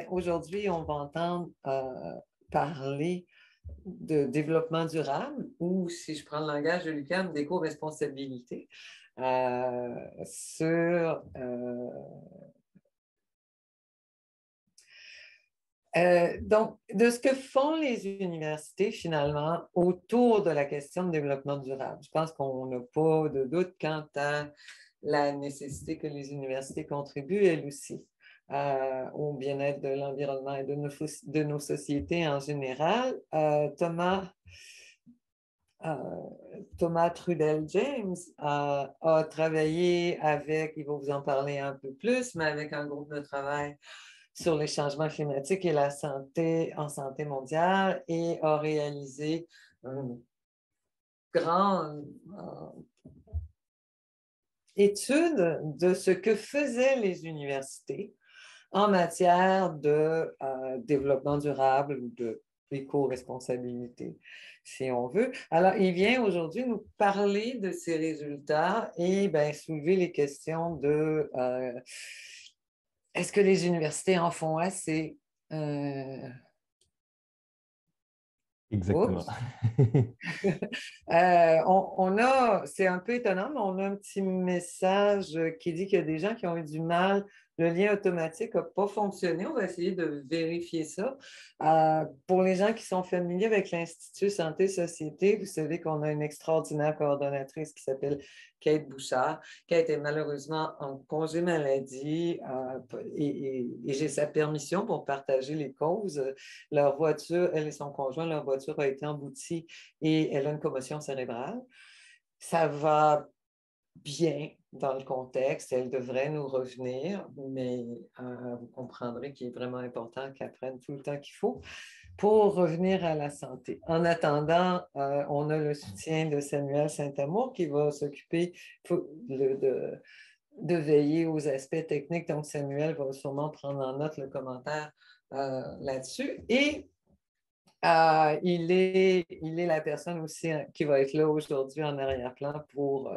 Aujourd'hui, on va entendre parler de développement durable ou, si je prends le langage de l'UQAM, d'éco-responsabilité sur donc, de ce que font les universités finalement autour de la question de développement durable. Je pense qu'on n'a pas de doute quant à la nécessité que les universités contribuent, elles aussi, au bien-être de l'environnement et de nos sociétés en général. Euh, Thomas Trudel-James a travaillé avec, il va vous en parler un peu plus, mais avec un groupe de travail sur les changements climatiques et la santé en santé mondiale et a réalisé une grande étude de ce que faisaient les universités en matière de développement durable ou de éco-responsabilité, si on veut. Alors, il vient aujourd'hui nous parler de ces résultats et soulever les questions de est-ce que les universités en font assez? Exactement. C'est un peu étonnant, mais on a un petit message qui dit qu'il y a des gens qui ont eu du mal. Le lien automatique n'a pas fonctionné. On va essayer de vérifier ça. Pour les gens qui sont familiers avec l'Institut Santé Société, vous savez qu'on a une extraordinaire coordonnatrice qui s'appelle Kate Bouchard, qui a été malheureusement en congé maladie et j'ai sa permission pour partager les causes. Leur voiture, elle et son conjoint, leur voiture a été emboutie et elle a une commotion cérébrale. Ça va bien dans le contexte, elle devrait nous revenir, mais vous comprendrez qu'il est vraiment important qu'elle prenne tout le temps qu'il faut pour revenir à la santé. En attendant, on a le soutien de Samuel Saint-Amour qui va s'occuper de veiller aux aspects techniques. Donc, Samuel va sûrement prendre en note le commentaire là-dessus. Et il est la personne aussi qui va être là aujourd'hui en arrière-plan pour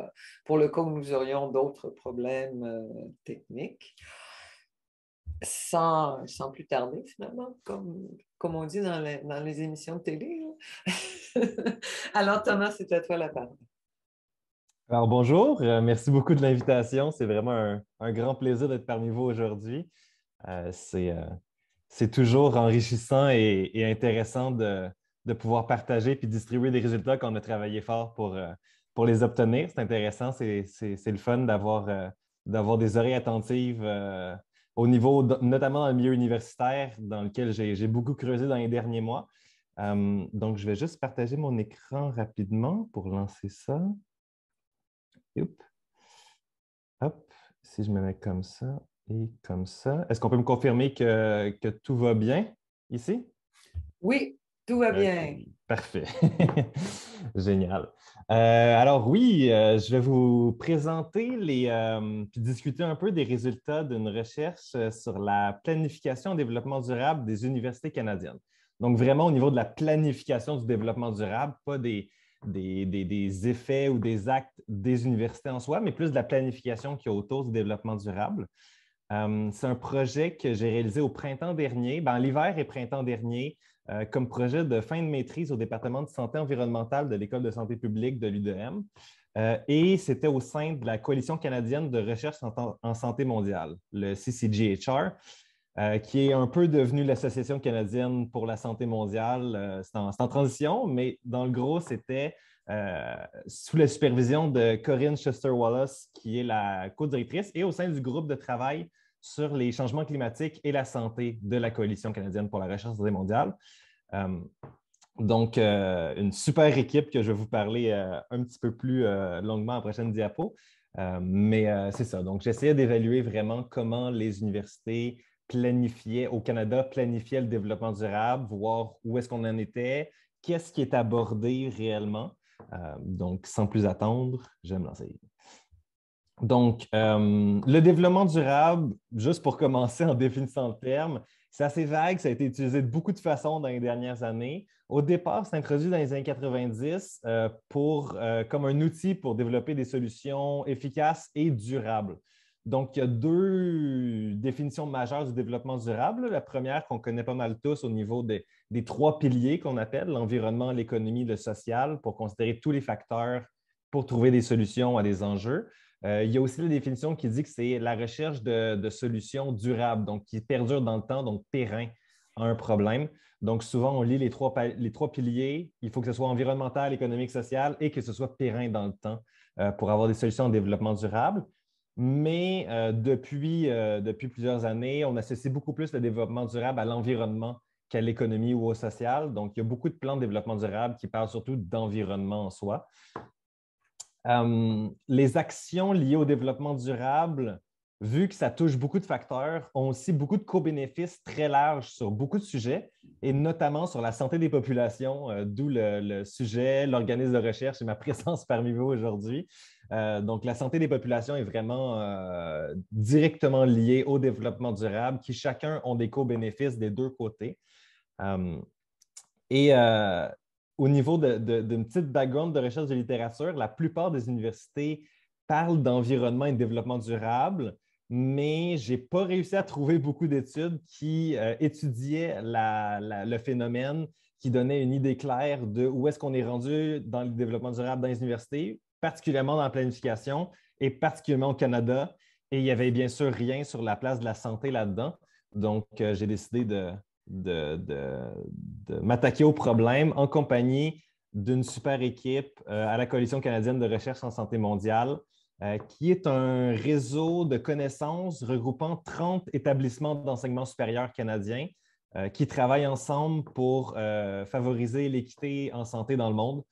le cas où nous aurions d'autres problèmes techniques. Sans plus tarder, finalement, comme on dit dans les émissions de télé. Alors, Thomas, c'est à toi la parole. Alors bonjour, merci beaucoup de l'invitation. C'est vraiment un grand plaisir d'être parmi vous aujourd'hui. Euh, c'est euh, c'est toujours enrichissant et intéressant de pouvoir partager puis distribuer des résultats qu'on a travaillé fort pour les obtenir. C'est intéressant, c'est le fun d'avoir des oreilles attentives au niveau, notamment dans le milieu universitaire, dans lequel j'ai beaucoup creusé dans les derniers mois. Donc, je vais juste partager mon écran rapidement pour lancer ça. Hop. Hop, si je me mets comme ça et comme ça. Est-ce qu'on peut me confirmer que tout va bien ici? Oui, tout va OK, bien. parfait. Génial. Alors oui, je vais vous présenter puis discuter un peu des résultats d'une recherche sur la planification et développement durable des universités canadiennes. Donc vraiment au niveau de la planification du développement durable, pas des effets ou des actes des universités en soi, mais plus de la planification qui est autour du développement durable. C'est un projet que j'ai réalisé au printemps dernier, l'hiver et printemps dernier, comme projet de fin de maîtrise au département de santé environnementale de l'École de santé publique de l'UDM. Et c'était au sein de la Coalition canadienne de recherche en santé mondiale, le CCGHR, qui est un peu devenu l'Association canadienne pour la santé mondiale. C'est en transition, mais dans le gros, c'était sous la supervision de Corinne Schuster-Wallace, qui est la co-directrice, et au sein du groupe de travail sur les changements climatiques et la santé de la Coalition canadienne pour la recherche en santé mondiale. Donc, une super équipe que je vais vous parler un petit peu plus longuement à la prochaine diapo. Mais c'est ça. Donc, j'essayais d'évaluer vraiment comment les universités au Canada, planifiaient le développement durable, voir où est-ce qu'on en était, qu'est-ce qui est abordé réellement. Donc, sans plus attendre, je vais me lancer. Donc, le développement durable, juste pour commencer en définissant le terme, c'est assez vague, ça a été utilisé de beaucoup de façons dans les dernières années. Au départ, c'est introduit dans les années 90 comme un outil pour développer des solutions efficaces et durables. Donc, il y a deux définitions majeures du développement durable. La première qu'on connaît pas mal tous au niveau des trois piliers qu'on appelle l'environnement, l'économie, le social, pour considérer tous les facteurs pour trouver des solutions à des enjeux. Il y a aussi la définition qui dit que c'est la recherche de solutions durables, donc qui perdurent dans le temps, donc terrain à un problème. Donc, souvent, on lit les trois piliers. Il faut que ce soit environnemental, économique, social et que ce soit périn dans le temps pour avoir des solutions en développement durable. Mais depuis plusieurs années, on associe beaucoup plus le développement durable à l'environnement qu'à l'économie ou au social. Donc, il y a beaucoup de plans de développement durable qui parlent surtout d'environnement en soi. Les actions liées au développement durable, vu que ça touche beaucoup de facteurs, ont aussi beaucoup de co-bénéfices très larges sur beaucoup de sujets, et notamment sur la santé des populations, d'où le sujet, l'organisme de recherche et ma présence parmi vous aujourd'hui. Donc, la santé des populations est vraiment directement liée au développement durable, qui chacun ont des co-bénéfices des deux côtés. Euh, et au niveau d'une petite background de recherche de littérature, la plupart des universités parlent d'environnement et de développement durable, mais je n'ai pas réussi à trouver beaucoup d'études qui étudiaient le phénomène, qui donnaient une idée claire de où est-ce qu'on est rendu dans le développement durable dans les universités, particulièrement dans la planification et particulièrement au Canada. Et il n'y avait bien sûr rien sur la place de la santé là-dedans. Donc, j'ai décidé de m'attaquer au problème en compagnie d'une super équipe à la Coalition canadienne de recherche en santé mondiale, qui est un réseau de connaissances regroupant 30 établissements d'enseignement supérieur canadiens qui travaillent ensemble pour favoriser l'équité en santé dans le monde.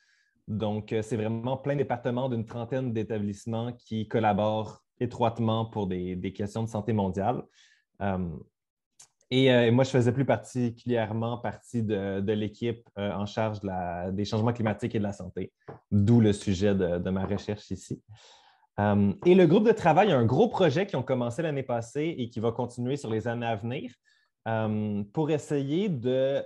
Donc, c'est vraiment plein de départements d'une trentaine d'établissements qui collaborent étroitement pour des questions de santé mondiale. Et moi, je faisais plus particulièrement partie de l'équipe en charge des changements climatiques et de la santé, d'où le sujet de ma recherche ici. Et le groupe de travail a un gros projet qui ont commencé l'année passée et qui va continuer sur les années à venir pour essayer de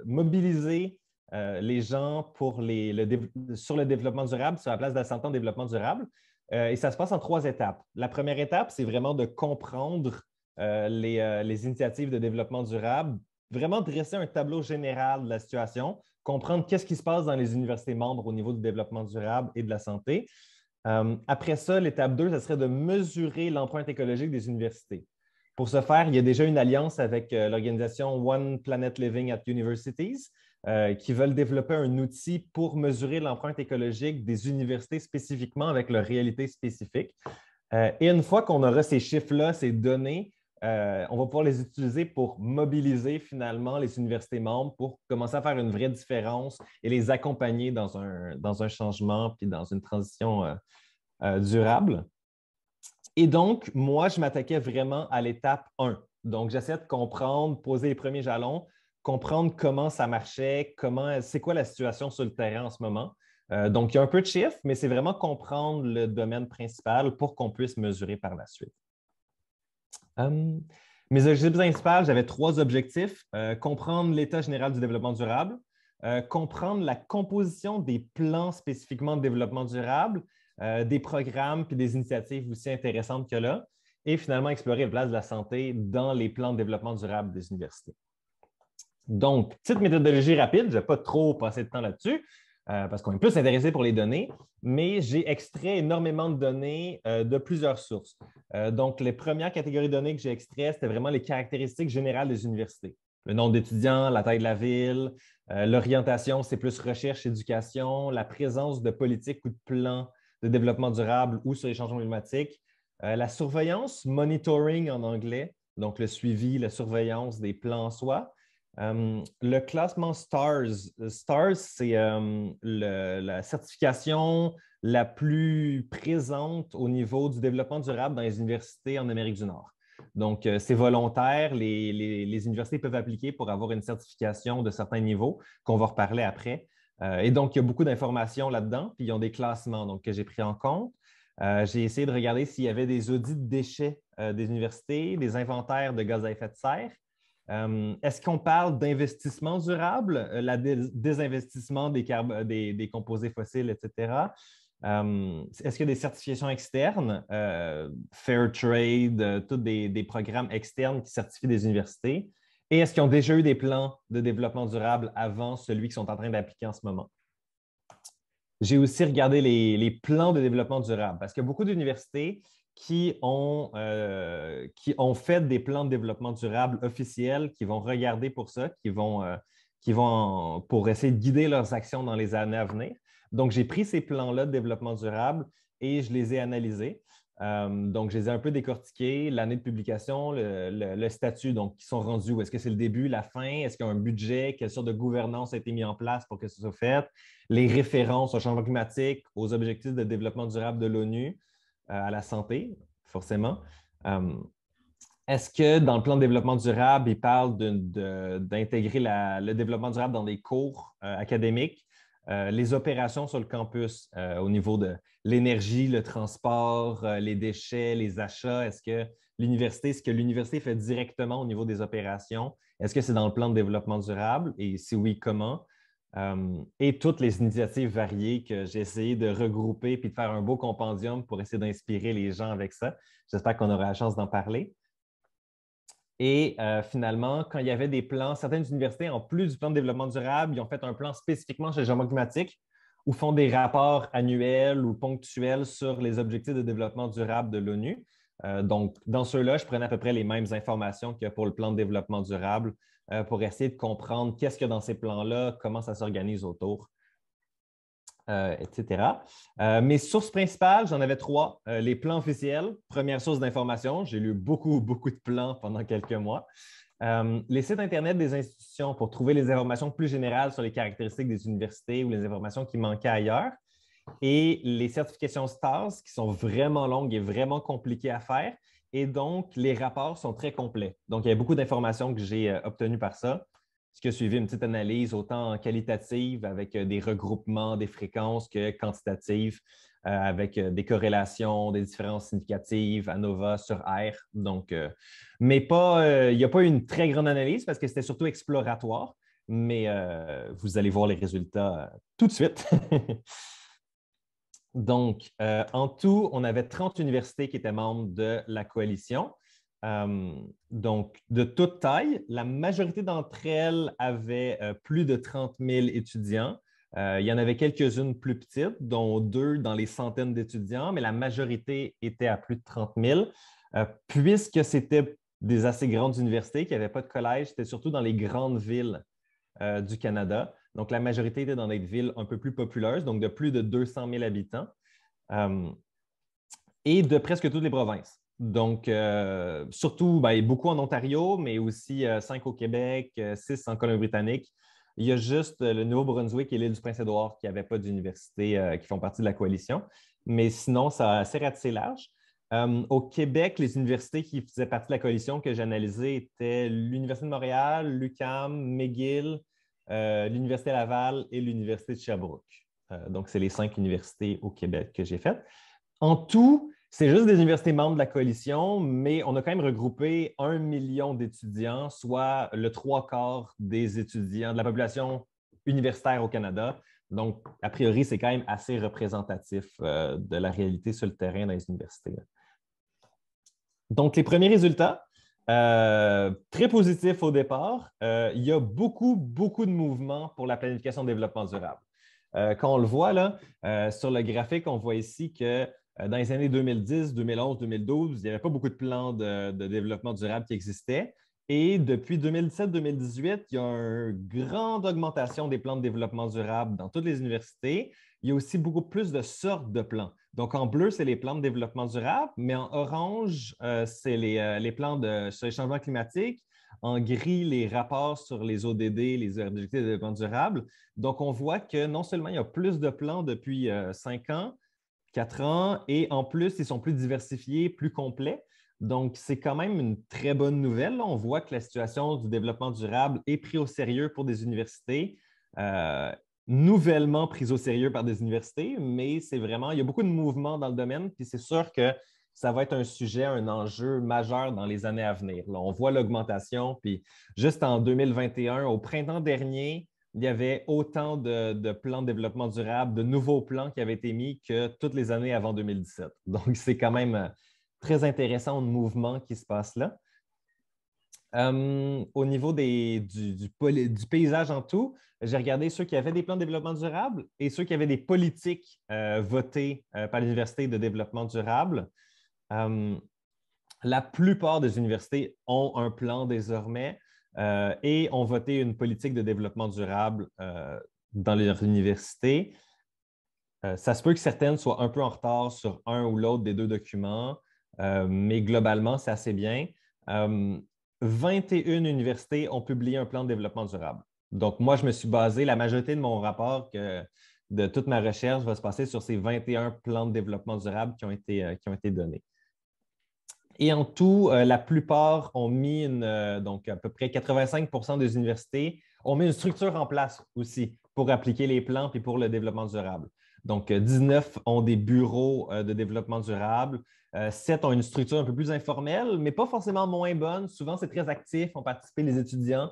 mobiliser les gens sur le développement durable, sur la place de la santé en développement durable. Et ça se passe en 3 étapes. La première étape, c'est vraiment de comprendre les initiatives de développement durable, vraiment dresser un tableau général de la situation, comprendre qu'est-ce qui se passe dans les universités membres au niveau du développement durable et de la santé. Après ça, l'étape 2, ce serait de mesurer l'empreinte écologique des universités. Pour ce faire, il y a déjà une alliance avec l'organisation One Planet Living at Universities qui veulent développer un outil pour mesurer l'empreinte écologique des universités spécifiquement avec leurs réalités spécifiques. Et une fois qu'on aura ces chiffres-là, ces données, on va pouvoir les utiliser pour mobiliser finalement les universités membres pour commencer à faire une vraie différence et les accompagner dans un changement puis dans une transition durable. Et donc, moi, je m'attaquais vraiment à l'étape 1. Donc, j'essayais de comprendre, poser les premiers jalons, comprendre comment ça marchait, c'est quoi la situation sur le terrain en ce moment. Donc, il y a un peu de chiffres, mais c'est vraiment comprendre le domaine principal pour qu'on puisse mesurer par la suite. Mes objectifs principaux, j'avais 3 objectifs. Comprendre l'état général du développement durable, comprendre la composition des plans spécifiquement de développement durable, des programmes et des initiatives aussi intéressantes que là, et finalement explorer la place de la santé dans les plans de développement durable des universités. Donc, petite méthodologie rapide, je ne vais pas trop passer de temps là-dessus parce qu'on est plus intéressé pour les données, mais j'ai extrait énormément de données de plusieurs sources. Donc, les premières catégories de données que j'ai extraites, c'était vraiment les caractéristiques générales des universités. Le nombre d'étudiants, la taille de la ville, l'orientation, c'est plus recherche, éducation, la présence de politiques ou de plans de développement durable ou sur les changements climatiques, la surveillance, monitoring en anglais, donc le suivi, la surveillance des plans en soi. Le classement STARS. STARS, c'est la certification la plus présente au niveau du développement durable dans les universités en Amérique du Nord. Donc, c'est volontaire. Les universités peuvent appliquer pour avoir une certification de certains niveaux, qu'on va reparler après. Et donc, il y a beaucoup d'informations là-dedans, puis ils ont des classements donc, que j'ai pris en compte. J'ai essayé de regarder s'il y avait des audits de déchets des universités, des inventaires de gaz à effet de serre. Est-ce qu'on parle d'investissement durable, la désinvestissement des composés fossiles, etc.? Est-ce qu'il y a des certifications externes, Fair Trade, tous des programmes externes qui certifient des universités? Et est-ce qu'ils ont déjà eu des plans de développement durable avant celui qu'ils sont en train d'appliquer en ce moment? J'ai aussi regardé les plans de développement durable parce qu'il y a beaucoup d'universités qui ont fait des plans de développement durable officiels, qui vont regarder pour ça, pour essayer de guider leurs actions dans les années à venir. Donc, j'ai pris ces plans-là de développement durable et je les ai analysés. Donc, je les ai un peu décortiqués, l'année de publication, le statut, donc, qui sont rendus où? Est-ce que c'est le début, la fin? Est-ce qu'il y a un budget? Quelle sorte de gouvernance a été mis en place pour que ce soit fait? Les références au changement climatique, aux objectifs de développement durable de l'ONU, à la santé, forcément. Est-ce que dans le plan de développement durable, il parle d'intégrer le développement durable dans des cours académiques, les opérations sur le campus au niveau de l'énergie, le transport, les déchets, les achats? Est-ce que ce que l'université fait directement au niveau des opérations, est-ce que c'est dans le plan de développement durable? Et si oui, comment? Et toutes les initiatives variées que j'ai essayé de regrouper puis de faire un beau compendium pour essayer d'inspirer les gens avec ça. J'espère qu'on aura la chance d'en parler. Et finalement, quand il y avait des plans, certaines universités, en plus du plan de développement durable, ils ont fait un plan spécifiquement chez le changement climatique ou font des rapports annuels ou ponctuels sur les objectifs de développement durable de l'ONU. Donc, dans ceux-là, je prenais à peu près les mêmes informations qu'il y a pour le plan de développement durable pour essayer de comprendre qu'est-ce qu'il y a dans ces plans-là, comment ça s'organise autour, etc. Mes sources principales, j'en avais trois. Les plans officiels, première source d'information. J'ai lu beaucoup, beaucoup de plans pendant quelques mois. Les sites Internet des institutions pour trouver les informations plus générales sur les caractéristiques des universités ou les informations qui manquaient ailleurs. Et les certifications STARS qui sont vraiment longues et vraiment compliquées à faire. Et donc, les rapports sont très complets. Donc, il y a beaucoup d'informations que j'ai obtenues par ça. Ce qui a suivi une petite analyse autant qualitative avec des regroupements, des fréquences que quantitatives avec des corrélations, des différences significatives, ANOVA sur R. Donc, mais pas, il n'y a pas eu une très grande analyse parce que c'était surtout exploratoire, mais vous allez voir les résultats tout de suite. Donc, en tout, on avait 30 universités qui étaient membres de la coalition. Donc, de toute taille, la majorité d'entre elles avaient plus de 30 000 étudiants. Il y en avait quelques-unes plus petites, dont deux dans les centaines d'étudiants, mais la majorité était à plus de 30 000. Puisque c'était des assez grandes universités qui n'avaient pas de collège, c'était surtout dans les grandes villes du Canada. Donc, la majorité était dans des villes un peu plus populeuses, donc de plus de 200 000 habitants et de presque toutes les provinces. Donc, surtout, beaucoup en Ontario, mais aussi 5 au Québec, 6 en Colombie-Britannique. Il y a juste le Nouveau-Brunswick et l'île du Prince-Édouard qui n'avaient pas d'université qui font partie de la coalition. Mais sinon, ça a assez ratissé large. Au Québec, les universités qui faisaient partie de la coalition que j'ai analysées étaient l'Université de Montréal, l'UQAM, McGill, l'Université Laval et l'Université de Sherbrooke. Donc, c'est les 5 universités au Québec que j'ai faites. En tout, c'est juste des universités membres de la coalition, mais on a quand même regroupé 1 million d'étudiants, soit le 3/4 des étudiants de la population universitaire au Canada. Donc, a priori, c'est quand même assez représentatif de la réalité sur le terrain dans les universités. Donc, les premiers résultats, très positifs au départ. Il y a beaucoup, beaucoup de mouvements pour la planification de développement durable. Quand on le voit là, sur le graphique, on voit ici que dans les années 2010, 2011, 2012, il n'y avait pas beaucoup de plans de développement durable qui existaient. Et depuis 2017-2018, il y a une grande augmentation des plans de développement durable dans toutes les universités. Il y a aussi beaucoup plus de sortes de plans. Donc, en bleu, c'est les plans de développement durable, mais en orange, c'est les plans sur les changements climatiques. En gris, les rapports sur les ODD, les objectifs de développement durable. Donc, on voit que non seulement il y a plus de plans depuis 5 ans, 4 ans, et en plus, ils sont plus diversifiés, plus complets. Donc, c'est quand même une très bonne nouvelle. On voit que la situation du développement durable est prise au sérieux pour des universités, nouvellement prise au sérieux par des universités, mais c'est vraiment, il y a beaucoup de mouvements dans le domaine, puis c'est sûr que ça va être un sujet, un enjeu majeur dans les années à venir. Là, on voit l'augmentation, puis juste en 2021, au printemps dernier, il y avait autant de plans de développement durable, de nouveaux plans qui avaient été mis que toutes les années avant 2017. Donc, c'est quand même très intéressant le mouvement qui se passe là. Au niveau du paysage en tout, j'ai regardé ceux qui avaient des plans de développement durable et ceux qui avaient des politiques votées par l'Université de développement durable. La plupart des universités ont un plan désormais et ont voté une politique de développement durable dans leur université. Ça se peut que certaines soient un peu en retard sur un ou l'autre des deux documents, mais globalement, c'est assez bien. 21 universités ont publié un plan de développement durable. Donc, moi, je me suis basé, la majorité de mon rapport, de toute ma recherche, va se passer sur ces 21 plans de développement durable qui ont été donnés. Et en tout, la plupart ont mis donc à peu près 85 des universités ont mis une structure en place aussi pour appliquer les plans et pour le développement durable. Donc, 19 ont des bureaux de développement durable. 7 ont une structure un peu plus informelle, mais pas forcément moins bonne. Souvent, c'est très actif, ont participé les étudiants.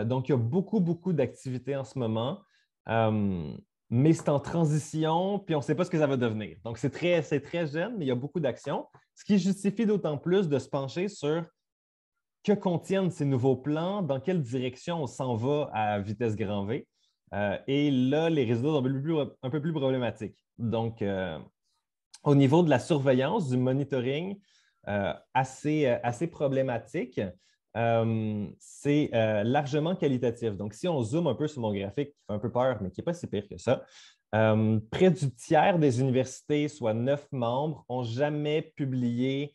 Donc, il y a beaucoup, beaucoup d'activités en ce moment. Mais c'est en transition, puis on ne sait pas ce que ça va devenir. Donc, c'est très jeune, mais il y a beaucoup d'actions, ce qui justifie d'autant plus de se pencher sur que contiennent ces nouveaux plans, dans quelle direction on s'en va à vitesse grand V. Et là, les résultats sont un peu plus problématiques. Donc, au niveau de la surveillance, du monitoring, assez problématique. C'est largement qualitatif. Donc, si on zoome un peu sur mon graphique, qui fait un peu peur, mais qui n'est pas si pire que ça, près du tiers des universités, soit 9 membres, n'ont jamais publié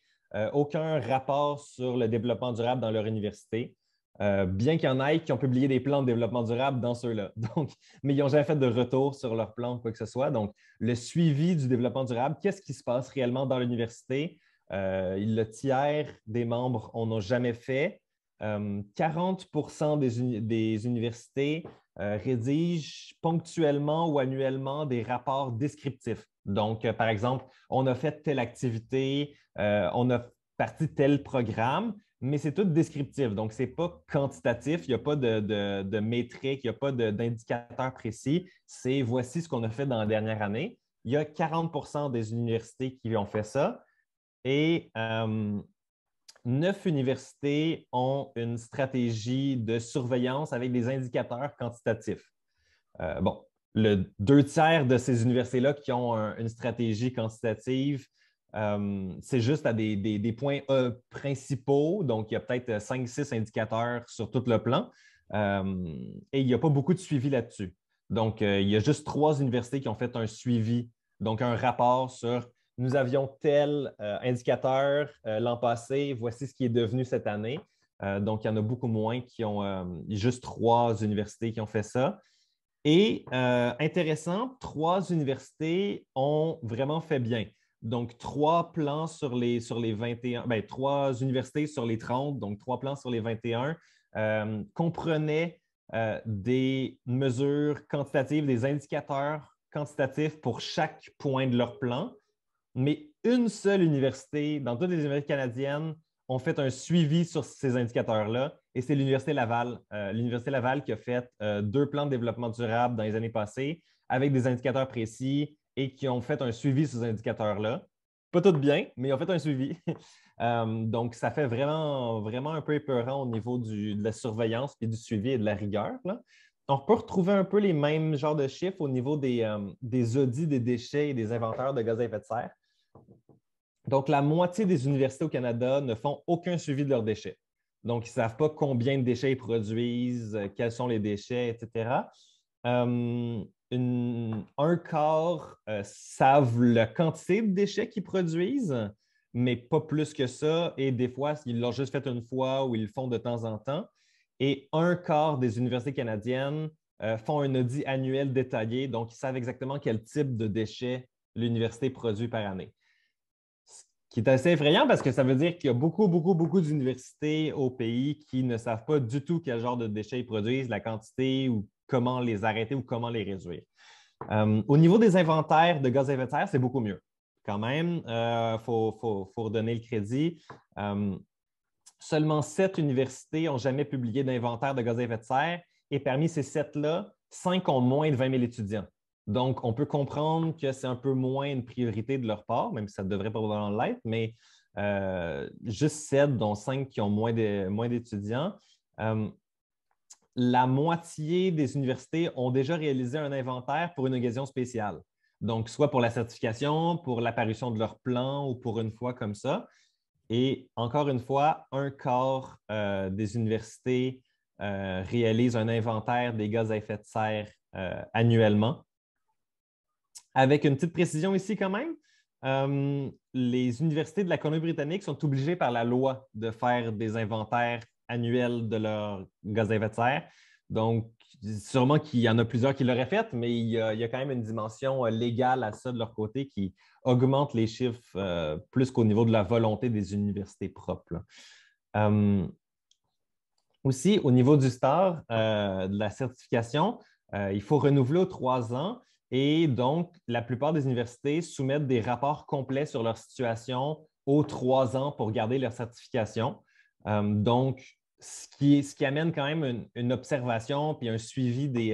aucun rapport sur le développement durable dans leur université. Bien qu'il y en ait qui ont publié des plans de développement durable dans ceux-là. Donc, mais ils n'ont jamais fait de retour sur leur plan ou quoi que ce soit. Donc, le suivi du développement durable, qu'est-ce qui se passe réellement dans l'université? Le tiers des membres n'en ont jamais fait. 40 des universités rédigent ponctuellement ou annuellement des rapports descriptifs. Donc, par exemple, on a fait telle activité, on a parti tel programme, mais c'est tout descriptif. Donc, ce n'est pas quantitatif, il n'y a pas de métrique, il n'y a pas d'indicateur précis. C'est voici ce qu'on a fait dans la dernière année. Il y a 40 des universités qui ont fait ça et 9 universités ont une stratégie de surveillance avec des indicateurs quantitatifs. Bon, le 2 tiers de ces universités-là qui ont une stratégie quantitative, c'est juste à des points principaux. Donc, il y a peut-être 5-6 indicateurs sur tout le plan et il n'y a pas beaucoup de suivi là-dessus. Donc, il y a juste 3 universités qui ont fait un suivi, donc un rapport sur nous avions tel indicateur l'an passé, voici ce qui est devenu cette année. Donc, il y en a beaucoup moins qui ont juste 3 universités qui ont fait ça. Et intéressant, 3 universités ont vraiment fait bien. Donc, 3 plans sur les 21, 3 universités sur les 30, donc 3 plans sur les 21, comprenaient des mesures quantitatives, des indicateurs quantitatifs pour chaque point de leur plan. Mais une seule université, dans toutes les universités canadiennes, ont fait un suivi sur ces indicateurs-là, et c'est l'Université Laval. L'Université Laval qui a fait 2 plans de développement durable dans les années passées avec des indicateurs précis et qui ont fait un suivi sur ces indicateurs-là. Pas tout bien, mais ils ont fait un suivi. Donc, ça fait vraiment, vraiment un peu épeurant au niveau de la surveillance et du suivi et de la rigueur, là. On peut retrouver un peu les mêmes genres de chiffres au niveau des audits des déchets et des inventaires de gaz à effet de serre. Donc, la moitié des universités au Canada ne font aucun suivi de leurs déchets. Donc, ils ne savent pas combien de déchets ils produisent, quels sont les déchets, etc. Un quart savent la quantité de déchets qu'ils produisent, mais pas plus que ça. Et des fois, ils l'ont juste fait une fois ou ils le font de temps en temps. Et un quart des universités canadiennes font un audit annuel détaillé, donc ils savent exactement quel type de déchets l'université produit par année. Ce qui est assez effrayant parce que ça veut dire qu'il y a beaucoup, beaucoup, beaucoup d'universités au pays qui ne savent pas du tout quel genre de déchets ils produisent, la quantité ou comment les arrêter ou comment les réduire. Au niveau des inventaires de gaz à effet de serre, c'est beaucoup mieux. Quand même, il faut redonner le crédit. Seulement 7 universités n'ont jamais publié d'inventaire de gaz à effet de serre et parmi ces 7-là, 5 ont moins de 20 000 étudiants. Donc, on peut comprendre que c'est un peu moins une priorité de leur part, même si ça devrait probablement l'être, mais juste 7, dont 5 qui ont moins d'étudiants. La moitié des universités ont déjà réalisé un inventaire pour une occasion spéciale. Donc, soit pour la certification, pour l'apparition de leur plan ou pour une fois comme ça. Et encore une fois, un quart des universités réalisent un inventaire des gaz à effet de serre annuellement. Avec une petite précision ici quand même, les universités de la Colombie-Britannique sont obligées par la loi de faire des inventaires annuels de leurs gaz à effet de serre. Donc, sûrement qu'il y en a plusieurs qui l'auraient fait, mais il y a quand même une dimension légale à ça de leur côté qui augmente les chiffres plus qu'au niveau de la volonté des universités propres. Aussi, au niveau du STAR, de la certification, il faut renouveler aux 3 ans. Et donc, la plupart des universités soumettent des rapports complets sur leur situation aux 3 ans pour garder leur certification. Donc, ce qui amène quand même une observation puis un suivi du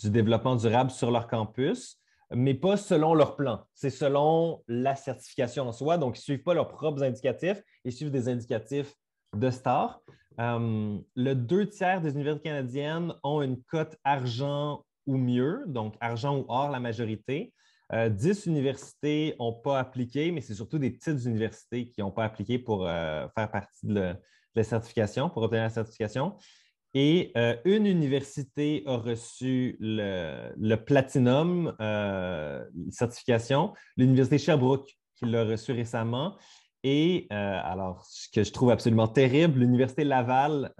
développement durable sur leur campus, mais pas selon leur plan. C'est selon la certification en soi. Donc, ils ne suivent pas leurs propres indicatifs, ils suivent des indicatifs de STAR. Le 2 tiers des universités canadiennes ont une cote argent ou mieux, donc argent ou or la majorité. 10 universités n'ont pas appliqué, mais c'est surtout des petites universités qui n'ont pas appliqué pour faire partie de la certification, pour obtenir la certification. Et une université a reçu le Platinum certification, l'Université Sherbrooke qui l'a reçu récemment. Et alors, ce que je trouve absolument terrible, l'Université Laval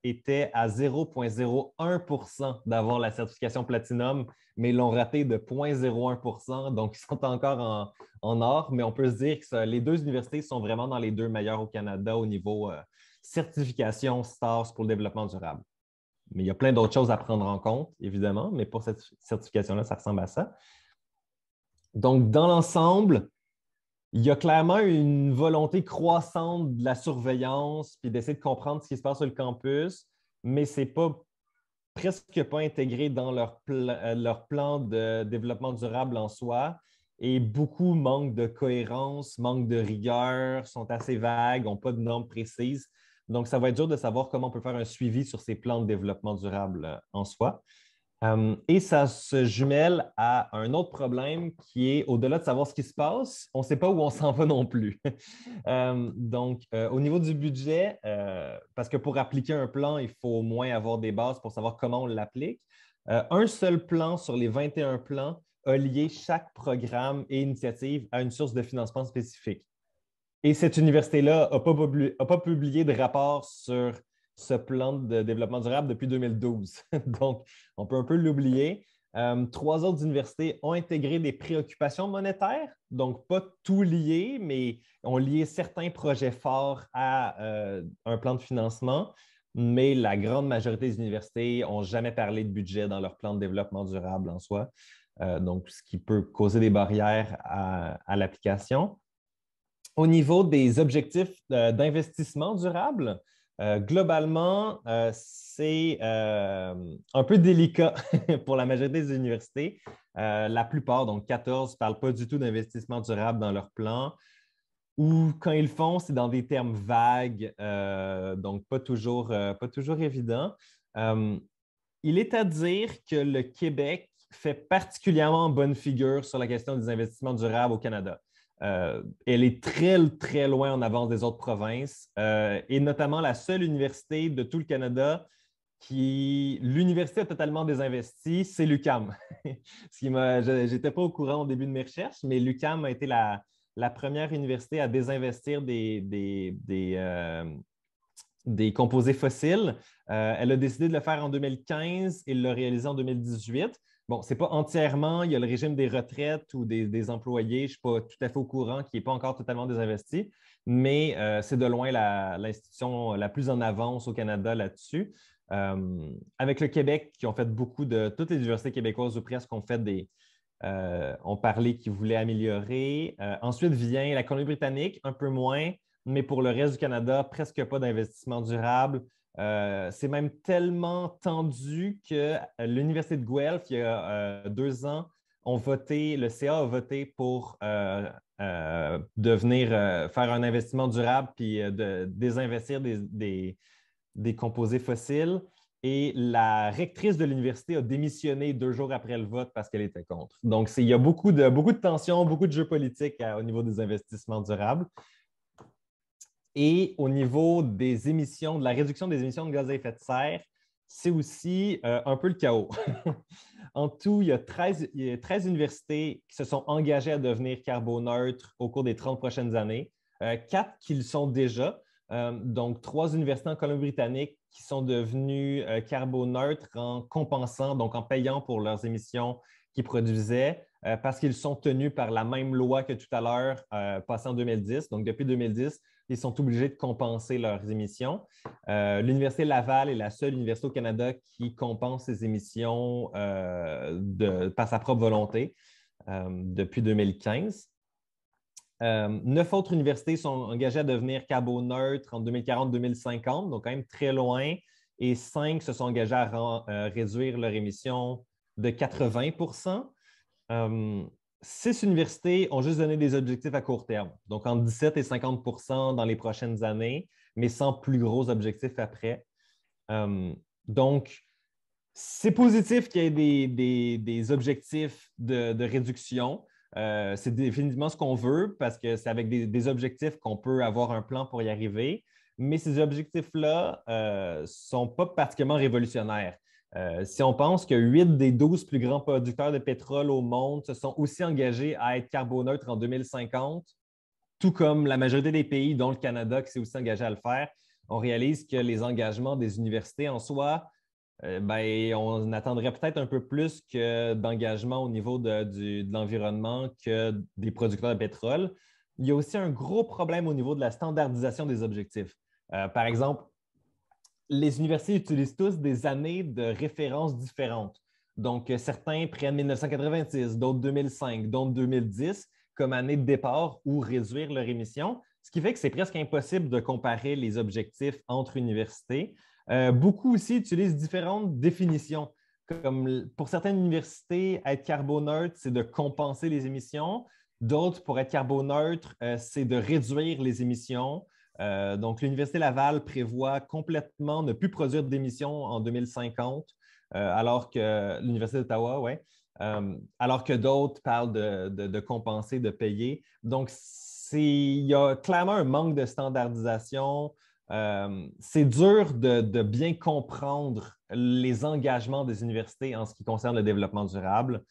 était à 0,01 % d'avoir la certification Platinum, mais ils l'ont raté de 0,01 %. Donc, ils sont encore en or, mais on peut se dire que les deux universités sont vraiment dans les deux meilleures au Canada au niveau certification STARS pour le développement durable. Mais il y a plein d'autres choses à prendre en compte, évidemment, mais pour cette certification-là, ça ressemble à ça. Donc, dans l'ensemble, il y a clairement une volonté croissante de la surveillance puis d'essayer de comprendre ce qui se passe sur le campus, mais ce n'est presque pas intégré dans leur plan de développement durable en soi. Et beaucoup manquent de cohérence, manquent de rigueur, sont assez vagues, n'ont pas de normes précises. Donc, ça va être dur de savoir comment on peut faire un suivi sur ces plans de développement durable en soi. Et ça se jumelle à un autre problème qui est, au-delà de savoir ce qui se passe, on ne sait pas où on s'en va non plus. Donc, au niveau du budget, parce que pour appliquer un plan, il faut au moins avoir des bases pour savoir comment on l'applique. Un seul plan sur les 21 plans a lié chaque programme et initiative à une source de financement spécifique. Et cette université-là n'a pas publié de rapport sur ce plan de développement durable depuis 2012. Donc, on peut un peu l'oublier. 3 autres universités ont intégré des préoccupations monétaires, donc pas tout lié, mais ont lié certains projets forts à un plan de financement. Mais la grande majorité des universités n'ont jamais parlé de budget dans leur plan de développement durable en soi. Donc, ce qui peut causer des barrières à l'application. Au niveau des objectifs d'investissement durable, globalement, c'est un peu délicat pour la majorité des universités. La plupart, donc 14, ne parlent pas du tout d'investissement durable dans leur plan. Ou quand ils le font, c'est dans des termes vagues, donc pas toujours évident. Il est à dire que le Québec fait particulièrement bonne figure sur la question des investissements durables au Canada. Elle est très, très loin en avance des autres provinces et notamment la seule université de tout le Canada l'université a totalement désinvesti, c'est l'UQAM. Je n'étais pas au courant au début de mes recherches, mais l'UQAM a été la première université à désinvestir des composés fossiles. Elle a décidé de le faire en 2015 et l'a réalisé en 2018. Bon, ce n'est pas entièrement, il y a le régime des retraites ou des employés, je ne suis pas tout à fait au courant, qui n'est pas encore totalement désinvesti, mais c'est de loin l'institution la plus en avance au Canada là-dessus. Avec le Québec, qui ont fait toutes les universités québécoises ou presque ont parlé qu'ils voulaient améliorer. Ensuite vient la Colombie-Britannique, un peu moins, mais pour le reste du Canada, presque pas d'investissement durable. C'est même tellement tendu que l'Université de Guelph, il y a 2 ans, le CA a voté pour devenir faire un investissement durable puis de désinvestir des composés fossiles. Et la rectrice de l'université a démissionné 2 jours après le vote parce qu'elle était contre. Donc, il y a beaucoup de tensions, beaucoup de jeux politiques au niveau des investissements durables. Et au niveau des émissions, de la réduction des émissions de gaz à effet de serre, c'est aussi un peu le chaos. En tout, il y a 13 universités qui se sont engagées à devenir carboneutres au cours des 30 prochaines années. 4 qui le sont déjà. Donc, 3 universités en Colombie-Britannique qui sont devenues carboneutres en compensant, donc en payant pour leurs émissions qu'ils produisaient, parce qu'ils sont tenus par la même loi que tout à l'heure, passée en 2010. Donc, depuis 2010, ils sont obligés de compenser leurs émissions. L'Université Laval est la seule université au Canada qui compense ses émissions par sa propre volonté depuis 2015. 9 autres universités sont engagées à devenir carboneutres en 2040-2050, donc quand même très loin, et 5 se sont engagées à réduire leurs émissions de 80 6 universités ont juste donné des objectifs à court terme, donc entre 17 et 50 dans les prochaines années, mais sans plus gros objectifs après. Donc, c'est positif qu'il y ait des objectifs de réduction. C'est définitivement ce qu'on veut parce que c'est avec des objectifs qu'on peut avoir un plan pour y arriver. Mais ces objectifs-là ne sont pas particulièrement révolutionnaires. Si on pense que 8 des 12 plus grands producteurs de pétrole au monde se sont aussi engagés à être carboneutres en 2050, tout comme la majorité des pays, dont le Canada, qui s'est aussi engagé à le faire, on réalise que les engagements des universités en soi, on attendrait peut-être un peu plus d'engagement au niveau de l'environnement que des producteurs de pétrole. Il y a aussi un gros problème au niveau de la standardisation des objectifs. Par exemple, les universités utilisent tous des années de référence différentes. Donc, certains prennent 1986, d'autres 2005, d'autres 2010 comme année de départ ou réduire leur émission, ce qui fait que c'est presque impossible de comparer les objectifs entre universités. Beaucoup aussi utilisent différentes définitions. Comme pour certaines universités, être carboneutre, c'est de compenser les émissions. D'autres, pour être carboneutre, c'est de réduire les émissions. Donc, l'Université Laval prévoit complètement ne plus produire d'émissions en 2050, alors que l'Université d'Ottawa, ouais, alors que d'autres parlent de compenser, de payer. Donc, il y a clairement un manque de standardisation. C'est dur de bien comprendre les engagements des universités en ce qui concerne le développement durable.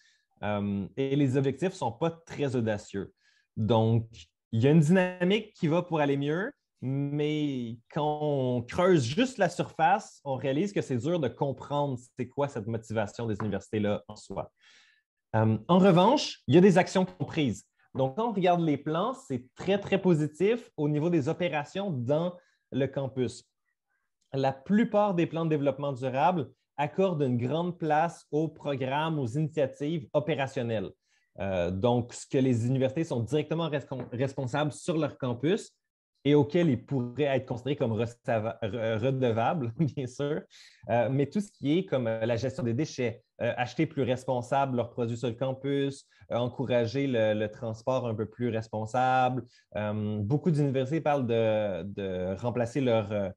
Et les objectifs ne sont pas très audacieux. Donc, il y a une dynamique qui va pour aller mieux, mais quand on creuse juste la surface, on réalise que c'est dur de comprendre c'est quoi cette motivation des universités-là en soi. En revanche, il y a des actions comprises. Donc, quand on regarde les plans, c'est très, très positif au niveau des opérations dans le campus. La plupart des plans de développement durable accordent une grande place aux programmes, aux initiatives opérationnelles. Donc, ce que les universités sont directement responsables sur leur campus et auxquels ils pourraient être considérés comme redevables, bien sûr, mais tout ce qui est comme la gestion des déchets, acheter plus responsable leurs produits sur le campus, encourager le transport un peu plus responsable. Beaucoup d'universités parlent de remplacer leur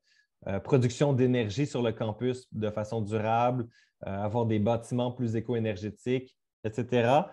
production d'énergie sur le campus de façon durable, avoir des bâtiments plus éco-énergétiques, etc.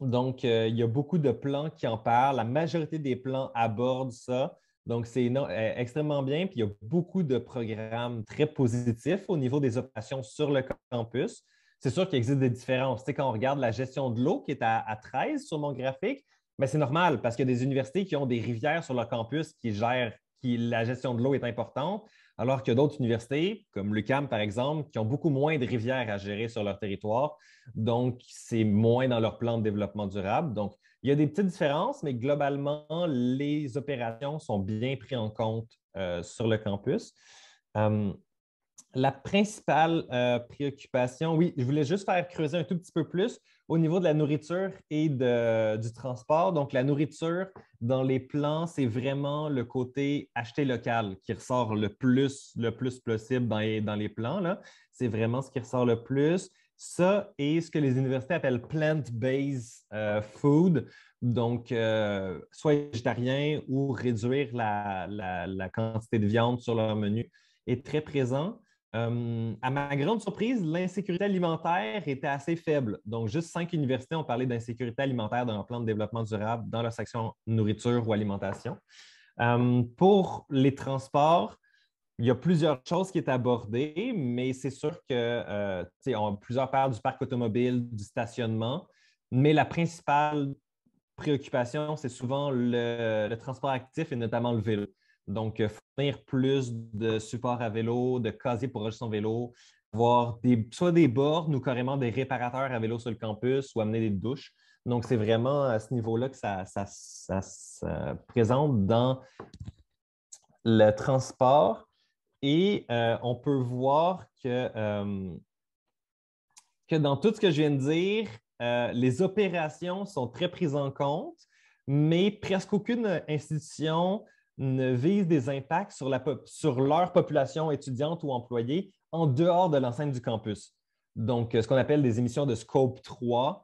Donc, il y a beaucoup de plans qui en parlent. La majorité des plans abordent ça. Donc, c'est extrêmement bien. Puis, il y a beaucoup de programmes très positifs au niveau des opérations sur le campus. C'est sûr qu'il existe des différences. Tu sais, quand on regarde la gestion de l'eau qui est à 13 sur mon graphique, mais c'est normal parce qu'il y a des universités qui ont des rivières sur leur campus qui gèrent, la gestion de l'eau est importante, alors qu'il y a d'autres universités, comme l'UQAM par exemple, qui ont beaucoup moins de rivières à gérer sur leur territoire. Donc, c'est moins dans leur plan de développement durable. Donc, il y a des petites différences, mais globalement, les opérations sont bien prises en compte sur le campus. La principale préoccupation, oui, je voulais juste faire creuser un tout petit peu plus au niveau de la nourriture et du transport. Donc, la nourriture, dans les plans, c'est vraiment le côté acheter local qui ressort le plus possible dans les plans, là. C'est vraiment ce qui ressort le plus. Ça et ce que les universités appellent plant-based food, donc soit végétarien ou réduire la quantité de viande sur leur menu est très présent. À ma grande surprise, l'insécurité alimentaire était assez faible. Donc, juste 5 universités ont parlé d'insécurité alimentaire dans leur plan de développement durable dans leur section nourriture ou alimentation. Pour les transports, il y a plusieurs choses qui sont abordées, mais c'est sûr que plusieurs parlent du parc automobile, du stationnement, mais la principale préoccupation, c'est souvent le transport actif et notamment le vélo. Donc, fournir plus de supports à vélo, de casiers pour ranger son vélo, avoir soit des bornes ou carrément des réparateurs à vélo sur le campus ou amener des douches. Donc, c'est vraiment à ce niveau-là que ça se présente dans le transport. Et on peut voir que dans tout ce que je viens de dire, les opérations sont très prises en compte, mais presque aucune institution ne vise des impacts sur leur population étudiante ou employée en dehors de l'enceinte du campus. Donc, ce qu'on appelle des émissions de scope 3,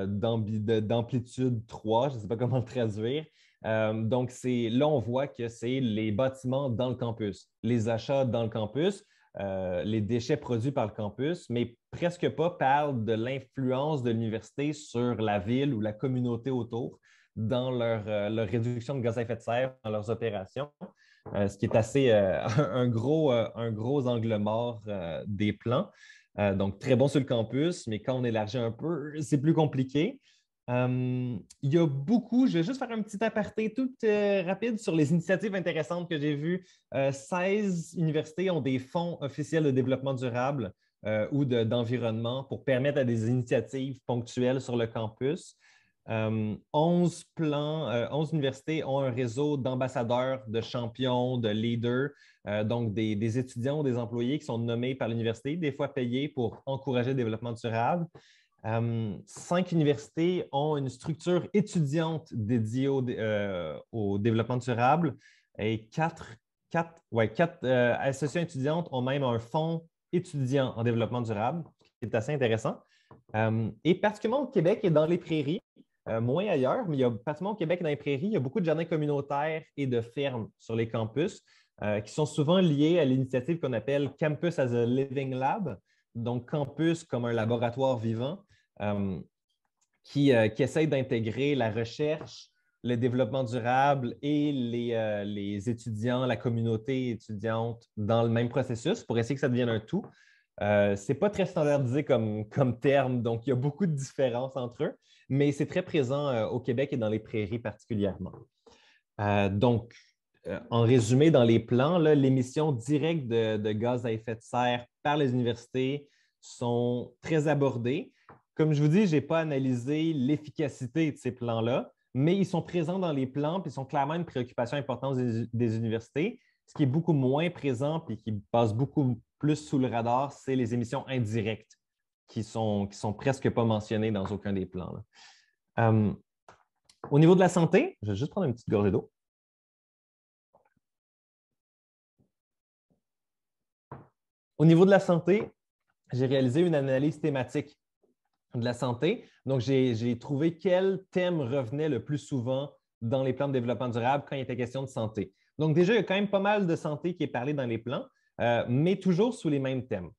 d'amplitude 3, je ne sais pas comment le traduire. Donc, là, on voit que c'est les bâtiments dans le campus, les achats dans le campus, les déchets produits par le campus, mais presque pas parlent de l'influence de l'université sur la ville ou la communauté autour dans leur réduction de gaz à effet de serre dans leurs opérations, ce qui est assez un gros angle mort des plans. Donc, très bon sur le campus, mais quand on élargit un peu, c'est plus compliqué. Il y a beaucoup, je vais juste faire un petit aparté tout rapide sur les initiatives intéressantes que j'ai vues. 16 universités ont des fonds officiels de développement durable ou d'environnement pour permettre à des initiatives ponctuelles sur le campus. 11 universités ont un réseau d'ambassadeurs, de champions, de leaders, donc des étudiants ou des employés qui sont nommés par l'université, des fois payés pour encourager le développement durable. 5 universités ont une structure étudiante dédiée au développement durable et 4 associations étudiantes ont même un fonds étudiant en développement durable, ce qui est assez intéressant. Et particulièrement au Québec et dans les prairies, moins ailleurs, mais particulièrement au Québec et dans les prairies, il y a beaucoup de jardins communautaires et de fermes sur les campus qui sont souvent liés à l'initiative qu'on appelle Campus as a Living Lab, donc campus comme un laboratoire vivant. Qui essaye d'intégrer la recherche, le développement durable et les étudiants, la communauté étudiante dans le même processus pour essayer que ça devienne un tout. Ce n'est pas très standardisé comme terme, donc il y a beaucoup de différences entre eux, mais c'est très présent au Québec et dans les prairies particulièrement. Donc, en résumé, dans les plans, l'émission directe de gaz à effet de serre par les universités sont très abordées. Comme je vous dis, je n'ai pas analysé l'efficacité de ces plans-là, mais ils sont présents dans les plans, puis ils sont clairement une préoccupation importante des universités. Ce qui est beaucoup moins présent, puis qui passe beaucoup plus sous le radar, c'est les émissions indirectes, qui sont presque pas mentionnées dans aucun des plans. Au niveau de la santé, je vais juste prendre une petite gorgée d'eau. Au niveau de la santé, j'ai réalisé une analyse thématique de la santé. Donc, j'ai trouvé quel thème revenait le plus souvent dans les plans de développement durable quand il était question de santé. Donc, déjà, il y a quand même pas mal de santé qui est parlé dans les plans, mais toujours sous les mêmes thèmes.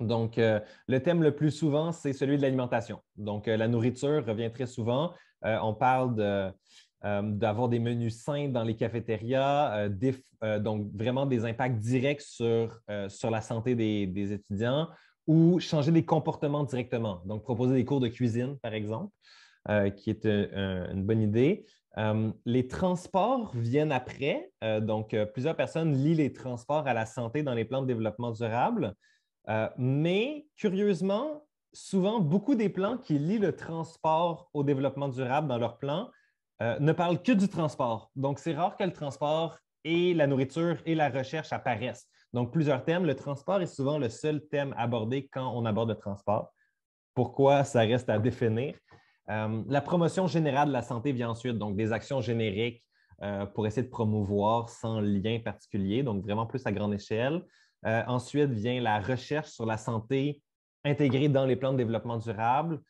Donc, le thème le plus souvent, c'est celui de l'alimentation. Donc, la nourriture revient très souvent. On parle d'avoir des menus sains dans les cafétérias, donc vraiment des impacts directs sur la santé des étudiants ou changer des comportements directement. Donc, proposer des cours de cuisine, par exemple, qui est une bonne idée. Les transports viennent après. Donc, plusieurs personnes lient les transports à la santé dans les plans de développement durable. Mais curieusement, souvent, beaucoup des plans qui lient le transport au développement durable dans leurs plans ne parlent que du transport. Donc, c'est rare que le transport et la nourriture et la recherche apparaissent. Donc, plusieurs thèmes. Le transport est souvent le seul thème abordé quand on aborde le transport. pourquoi ça reste à définir. La promotion générale de la santé vient ensuite, donc des actions génériques pour essayer de promouvoir sans lien particulier, donc vraiment plus à grande échelle. Ensuite vient la recherche sur la santé intégrée dans les plans de développement durable.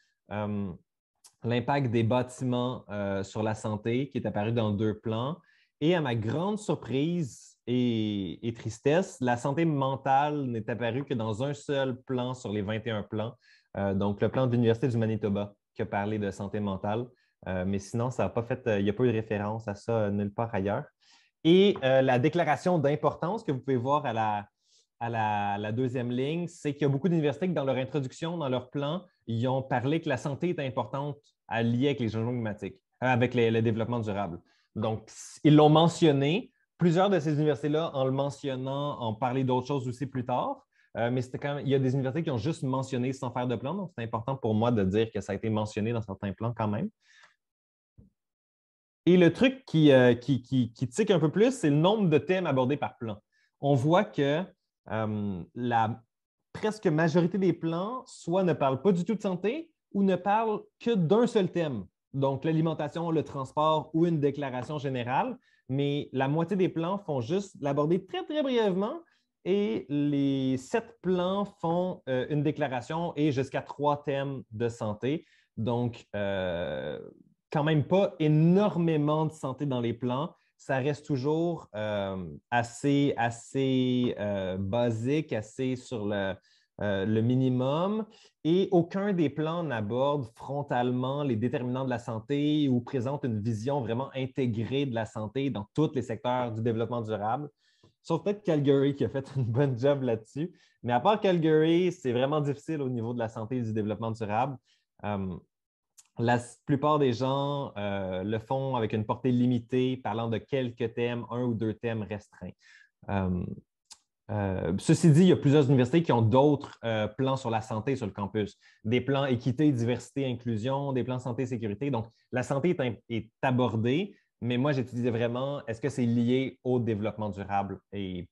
L'impact des bâtiments sur la santé qui est apparu dans 2 plans. Et à ma grande surprise et tristesse, la santé mentale n'est apparue que dans un seul plan sur les 21 plans, donc le plan de l'Université du Manitoba qui a parlé de santé mentale. Mais sinon, ça n'a pas fait, il n'y a pas eu de référence à ça nulle part ailleurs. Et la déclaration d'importance que vous pouvez voir à la deuxième ligne, c'est qu'il y a beaucoup d'universités qui, dans leur introduction, dans leur plan, ils ont parlé que la santé est importante à lier avec les changements climatiques, avec le développement durable. Donc, ils l'ont mentionné. Plusieurs de ces universités-là, en le mentionnant, ont parlé d'autres choses aussi plus tard. Mais c'était quand même, il y a des universités qui ont juste mentionné sans faire de plan. Donc, c'est important pour moi de dire que ça a été mentionné dans certains plans quand même. Et le truc qui tique un peu plus, c'est le nombre de thèmes abordés par plan. On voit que la presque majorité des plans soit ne parlent pas du tout de santé ou ne parlent que d'un seul thème. Donc, l'alimentation, le transport ou une déclaration générale. Mais la moitié des plans font juste l'aborder très, très brièvement et les 7 plans font une déclaration et jusqu'à 3 thèmes de santé. Donc, quand même pas énormément de santé dans les plans. Ça reste toujours assez basique, assez sur le minimum. Et aucun des plans n'aborde frontalement les déterminants de la santé ou présente une vision vraiment intégrée de la santé dans tous les secteurs du développement durable. Sauf peut-être Calgary qui a fait une bonne job là-dessus. Mais à part Calgary, c'est vraiment difficile au niveau de la santé et du développement durable. La plupart des gens le font avec une portée limitée, parlant de quelques thèmes, 1 ou 2 thèmes restreints. Ceci dit, il y a plusieurs universités qui ont d'autres plans sur la santé sur le campus. Des plans équité, diversité, inclusion, des plans santé, sécurité. Donc, la santé est abordée, mais moi, j'étudiais vraiment, est-ce que c'est lié au développement durable? Et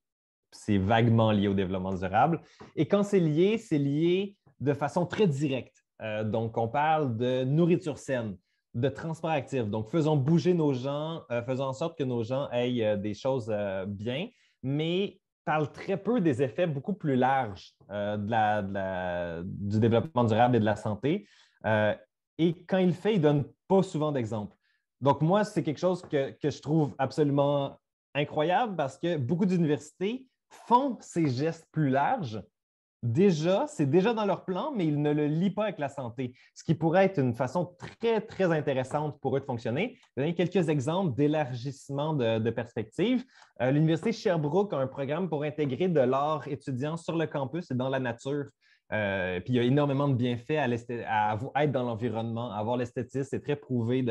c'est vaguement lié au développement durable. Et quand c'est lié de façon très directe. Donc, on parle de nourriture saine, de transport actif. Donc, faisons bouger nos gens, faisons en sorte que nos gens aient des choses bien, mais parle très peu des effets beaucoup plus larges du développement durable et de la santé. Et quand il le fait, il ne donne pas souvent d'exemples. Donc, moi, c'est quelque chose que je trouve absolument incroyable parce que beaucoup d'universités font ces gestes plus larges. Déjà, c'est déjà dans leur plan, mais ils ne le lient pas avec la santé, ce qui pourrait être une façon très, très intéressante pour eux de fonctionner. Je vais donner quelques exemples d'élargissement de perspective. L'Université Sherbrooke a un programme pour intégrer de l'art étudiant sur le campus et dans la nature. Puis il y a énormément de bienfaits à être dans l'environnement, avoir l'esthétisme, c'est très prouvé.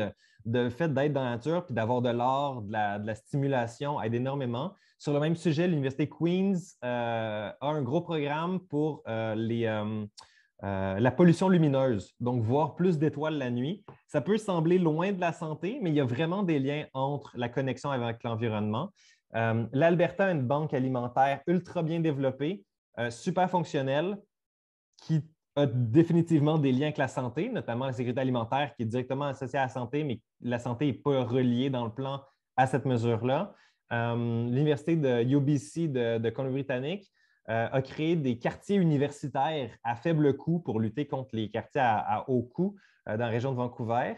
Le fait d'être dans la nature puis d'avoir de l'art, de la stimulation aide énormément. Sur le même sujet, l'Université Queen's a un gros programme pour la pollution lumineuse, donc voir plus d'étoiles la nuit. Ça peut sembler loin de la santé, mais il y a vraiment des liens entre la connexion avec l'environnement. L'Alberta a une banque alimentaire ultra bien développée, super fonctionnelle, qui a définitivement des liens avec la santé, notamment la sécurité alimentaire qui est directement associée à la santé, mais la santé n'est pas reliée dans le plan à cette mesure-là. L'Université de UBC de Colombie-Britannique a créé des quartiers universitaires à faible coût pour lutter contre les quartiers à haut coût dans la région de Vancouver,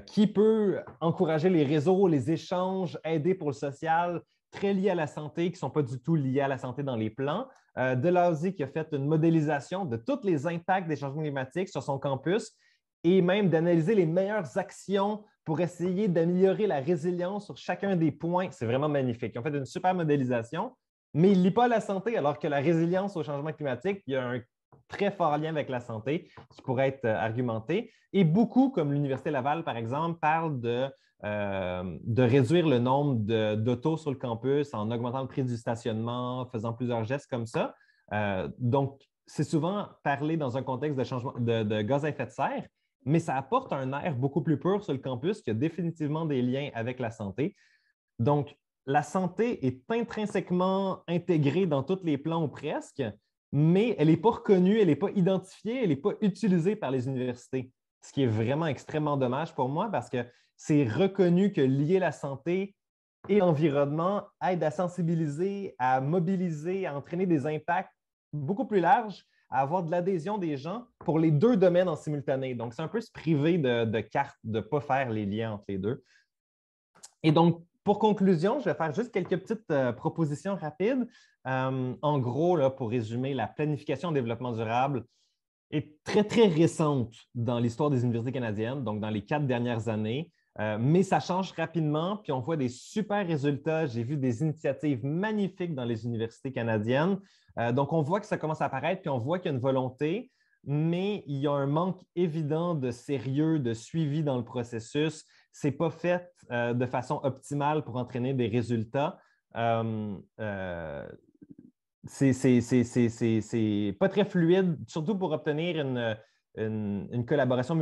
qui peut encourager les réseaux, les échanges, aider pour le social, très liés à la santé, qui ne sont pas du tout liés à la santé dans les plans. Delhousie qui a fait une modélisation de tous les impacts des changements climatiques sur son campus et même d'analyser les meilleures actions pour essayer d'améliorer la résilience sur chacun des points. C'est vraiment magnifique. Ils ont fait une super modélisation, mais ils ne lient pas la santé, alors que la résilience au changement climatique, il y a un très fort lien avec la santé qui pourrait être argumenté. Et beaucoup, comme l'Université Laval, par exemple, parlent de réduire le nombre d'autos sur le campus en augmentant le prix du stationnement, faisant plusieurs gestes comme ça. Donc, c'est souvent parlé dans un contexte de changement de gaz à effet de serre, mais ça apporte un air beaucoup plus pur sur le campus qui a définitivement des liens avec la santé. Donc, la santé est intrinsèquement intégrée dans tous les plans ou presque, mais elle n'est pas reconnue, elle n'est pas identifiée, elle n'est pas utilisée par les universités. Ce qui est vraiment extrêmement dommage pour moi parce que c'est reconnu que lier la santé et l'environnement aide à sensibiliser, à mobiliser, à entraîner des impacts beaucoup plus larges, à avoir de l'adhésion des gens pour les deux domaines en simultané. Donc, c'est un peu se priver de carte, de ne pas faire les liens entre les deux. Et donc, pour conclusion, je vais faire juste quelques petites propositions rapides. En gros, là, pour résumer, la planification en développement durable est très, très récente dans l'histoire des universités canadiennes, donc dans les 4 dernières années. Mais ça change rapidement, puis on voit des super résultats. J'ai vu des initiatives magnifiques dans les universités canadiennes. Donc, on voit que ça commence à apparaître, puis on voit qu'il y a une volonté, mais il y a un manque évident de sérieux, de suivi dans le processus. Ce n'est pas fait de façon optimale pour entraîner des résultats. C'est pas très fluide, surtout pour obtenir une collaboration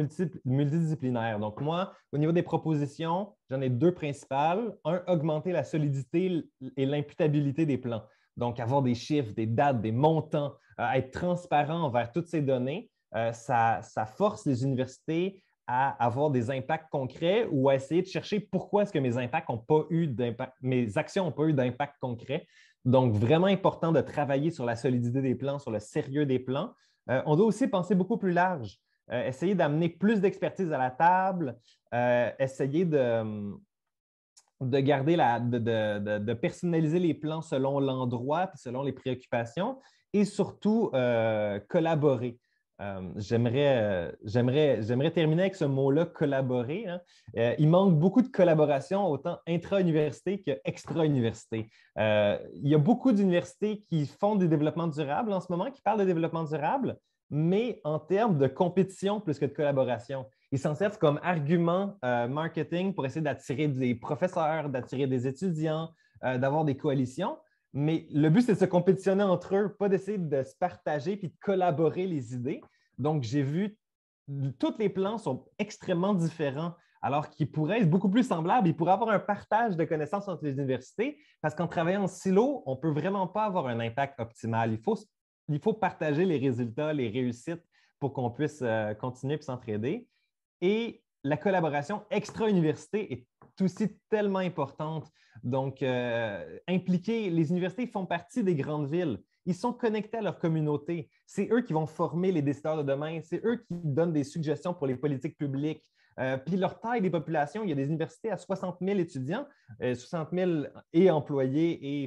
multidisciplinaire. Donc, moi, au niveau des propositions, j'en ai deux principales. Un, augmenter la solidité et l'imputabilité des plans. Donc, avoir des chiffres, des dates, des montants, être transparent envers toutes ces données, ça force les universités à avoir des impacts concrets ou à essayer de chercher pourquoi est-ce que mes impacts n'ont pas eu d'impact, mes actions n'ont pas eu d'impact concret. Donc, vraiment important de travailler sur la solidité des plans, sur le sérieux des plans. On doit aussi penser beaucoup plus large, essayer d'amener plus d'expertise à la table, essayer de garder de personnaliser les plans selon l'endroit et selon les préoccupations et surtout collaborer. J'aimerais terminer avec ce mot-là, collaborer, hein. Il manque beaucoup de collaboration, autant intra-université qu'extra-université. Il y a beaucoup d'universités qui font du développement durable en ce moment, qui parlent de développement durable, mais en termes de compétition plus que de collaboration. Ils s'en servent comme argument marketing pour essayer d'attirer des professeurs, d'attirer des étudiants, d'avoir des coalitions. Mais le but, c'est de se compétitionner entre eux, pas d'essayer de se partager puis de collaborer les idées. Donc, j'ai vu tous les plans sont extrêmement différents, alors qu'ils pourraient être beaucoup plus semblables. Ils pourraient avoir un partage de connaissances entre les universités, parce qu'en travaillant en silo, on ne peut vraiment pas avoir un impact optimal. Il faut partager les résultats, les réussites pour qu'on puisse continuer et s'entraider. Et la collaboration extra-université est aussi tellement importante. Donc, impliquer, les universités font partie des grandes villes. Ils sont connectés à leur communauté. C'est eux qui vont former les décideurs de demain. C'est eux qui donnent des suggestions pour les politiques publiques. Puis leur taille des populations, il y a des universités à 60 000 étudiants, 60 000 et employés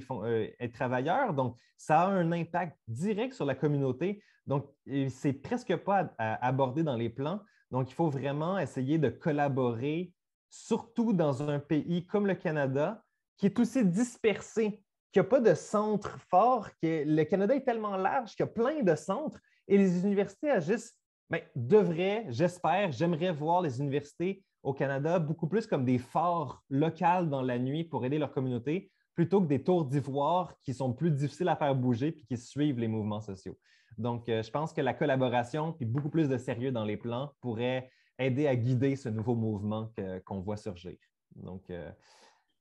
et travailleurs. Donc, ça a un impact direct sur la communauté. Donc, c'est presque pas abordé dans les plans. Donc, il faut vraiment essayer de collaborer, surtout dans un pays comme le Canada, qui est aussi dispersé, qui n'a pas de centre fort, que le Canada est tellement large qu'il y a plein de centres et les universités agissent, bien, devraient, j'espère, j'aimerais voir les universités au Canada beaucoup plus comme des phares locaux dans la nuit pour aider leur communauté, plutôt que des tours d'ivoire qui sont plus difficiles à faire bouger et qui suivent les mouvements sociaux. Donc, je pense que la collaboration et beaucoup plus de sérieux dans les plans pourrait aider à guider ce nouveau mouvement qu'on voit surgir. Donc,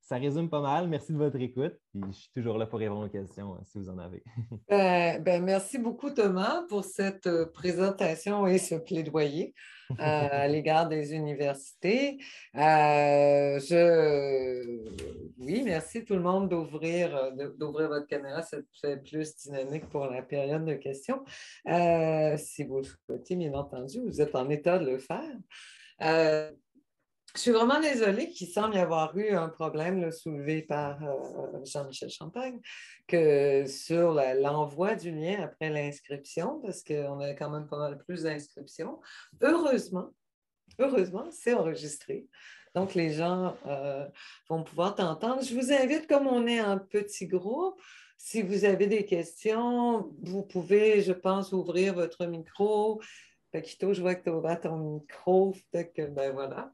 ça résume pas mal. Merci de votre écoute. Puis je suis toujours là pour répondre aux questions si vous en avez. Merci beaucoup, Thomas, pour cette présentation et ce plaidoyer à l'égard des universités. Oui, merci tout le monde d'ouvrir votre caméra. C'est plus dynamique pour la période de questions. Si vous le souhaitez, bien entendu, vous êtes en état de le faire. Je suis vraiment désolée qu'il semble y avoir eu un problème là, soulevé par Jean-Michel Champagne que sur l'envoi du lien après l'inscription, parce qu'on a quand même pas mal plus d'inscriptions. Heureusement, c'est enregistré. Donc, les gens vont pouvoir t'entendre. Je vous invite, comme on est en petit groupe, si vous avez des questions, vous pouvez, je pense, ouvrir votre micro. Paquito, je vois que tu as ouvert ton micro. Fait que, ben voilà.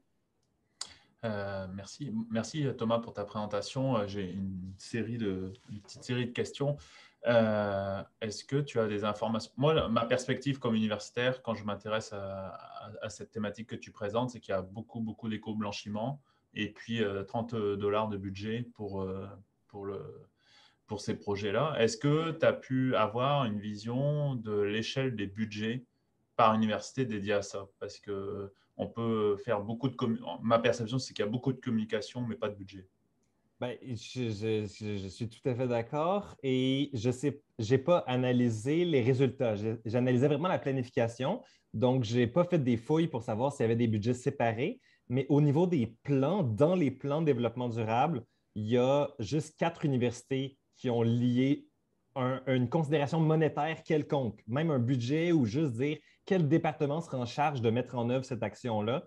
Merci Thomas pour ta présentation. J'ai une petite série de questions. Est-ce que tu as des informations? Moi, ma perspective comme universitaire, quand je m'intéresse à cette thématique que tu présentes, c'est qu'il y a beaucoup d'éco-blanchiment et puis $30 de budget pour pour ces projets-là. Est-ce que tu as pu avoir une vision de l'échelle des budgets par université dédiés à ça? Parce que on peut faire beaucoup de ma perception, c'est qu'il y a beaucoup de communication, mais pas de budget. Ben, je suis tout à fait d'accord et je sais, j'ai pas analysé les résultats. J'analysais vraiment la planification. Donc, je n'ai pas fait des fouilles pour savoir s'il y avait des budgets séparés. Mais au niveau des plans, dans les plans de développement durable, il y a juste 4 universités qui ont lié une considération monétaire quelconque, même un budget ou juste dire quel département sera en charge de mettre en œuvre cette action-là.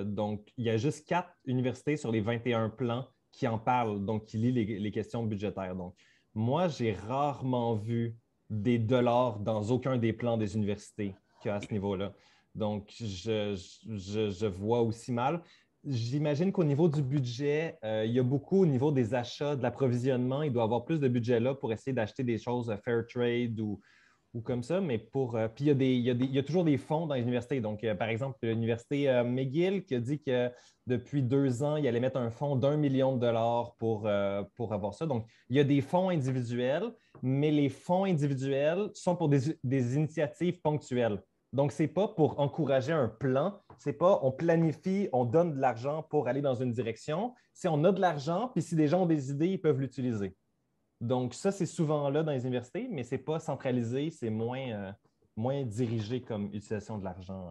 Donc, il y a juste 4 universités sur les 21 plans qui en parlent, donc qui lit les questions budgétaires. Donc, moi, j'ai rarement vu des dollars dans aucun des plans des universités qu'à ce niveau-là. Donc, je vois aussi mal. J'imagine qu'au niveau du budget, il y a beaucoup au niveau des achats, de l'approvisionnement. Il doit y avoir plus de budget là pour essayer d'acheter des choses fair trade ou comme ça, mais puis il y a toujours des fonds dans les universités. Donc, par exemple, l'université McGill qui a dit que depuis 2 ans, il allait mettre un fonds d'1 million de dollars pour avoir ça. Donc, il y a des fonds individuels, mais les fonds individuels sont pour des initiatives ponctuelles. Donc, ce n'est pas pour encourager un plan, c'est pas on planifie, on donne de l'argent pour aller dans une direction. C'est on a de l'argent, puis si des gens ont des idées, ils peuvent l'utiliser. Donc, ça, c'est souvent là dans les universités, mais ce n'est pas centralisé, c'est moins dirigé comme utilisation de l'argent.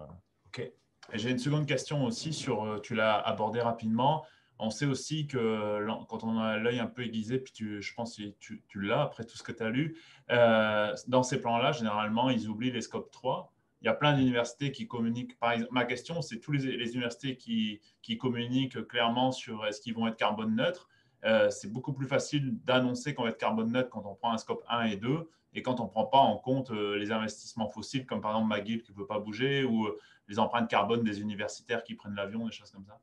OK. Et j'ai une seconde question aussi sur, tu l'as abordé rapidement. On sait aussi que quand on a l'œil un peu aiguisé, puis je pense que tu l'as après tout ce que tu as lu, dans ces plans-là, généralement, ils oublient les scopes 3. Il y a plein d'universités qui communiquent. Par exemple, ma question, c'est tous les universités qui communiquent clairement sur est-ce qu'ils vont être carbone neutre. C'est beaucoup plus facile d'annoncer qu'on va être carbone neutre quand on prend un scope 1 et 2 et quand on ne prend pas en compte les investissements fossiles, comme par exemple McGill qui ne peut pas bouger ou les empreintes carbone des universitaires qui prennent l'avion, des choses comme ça.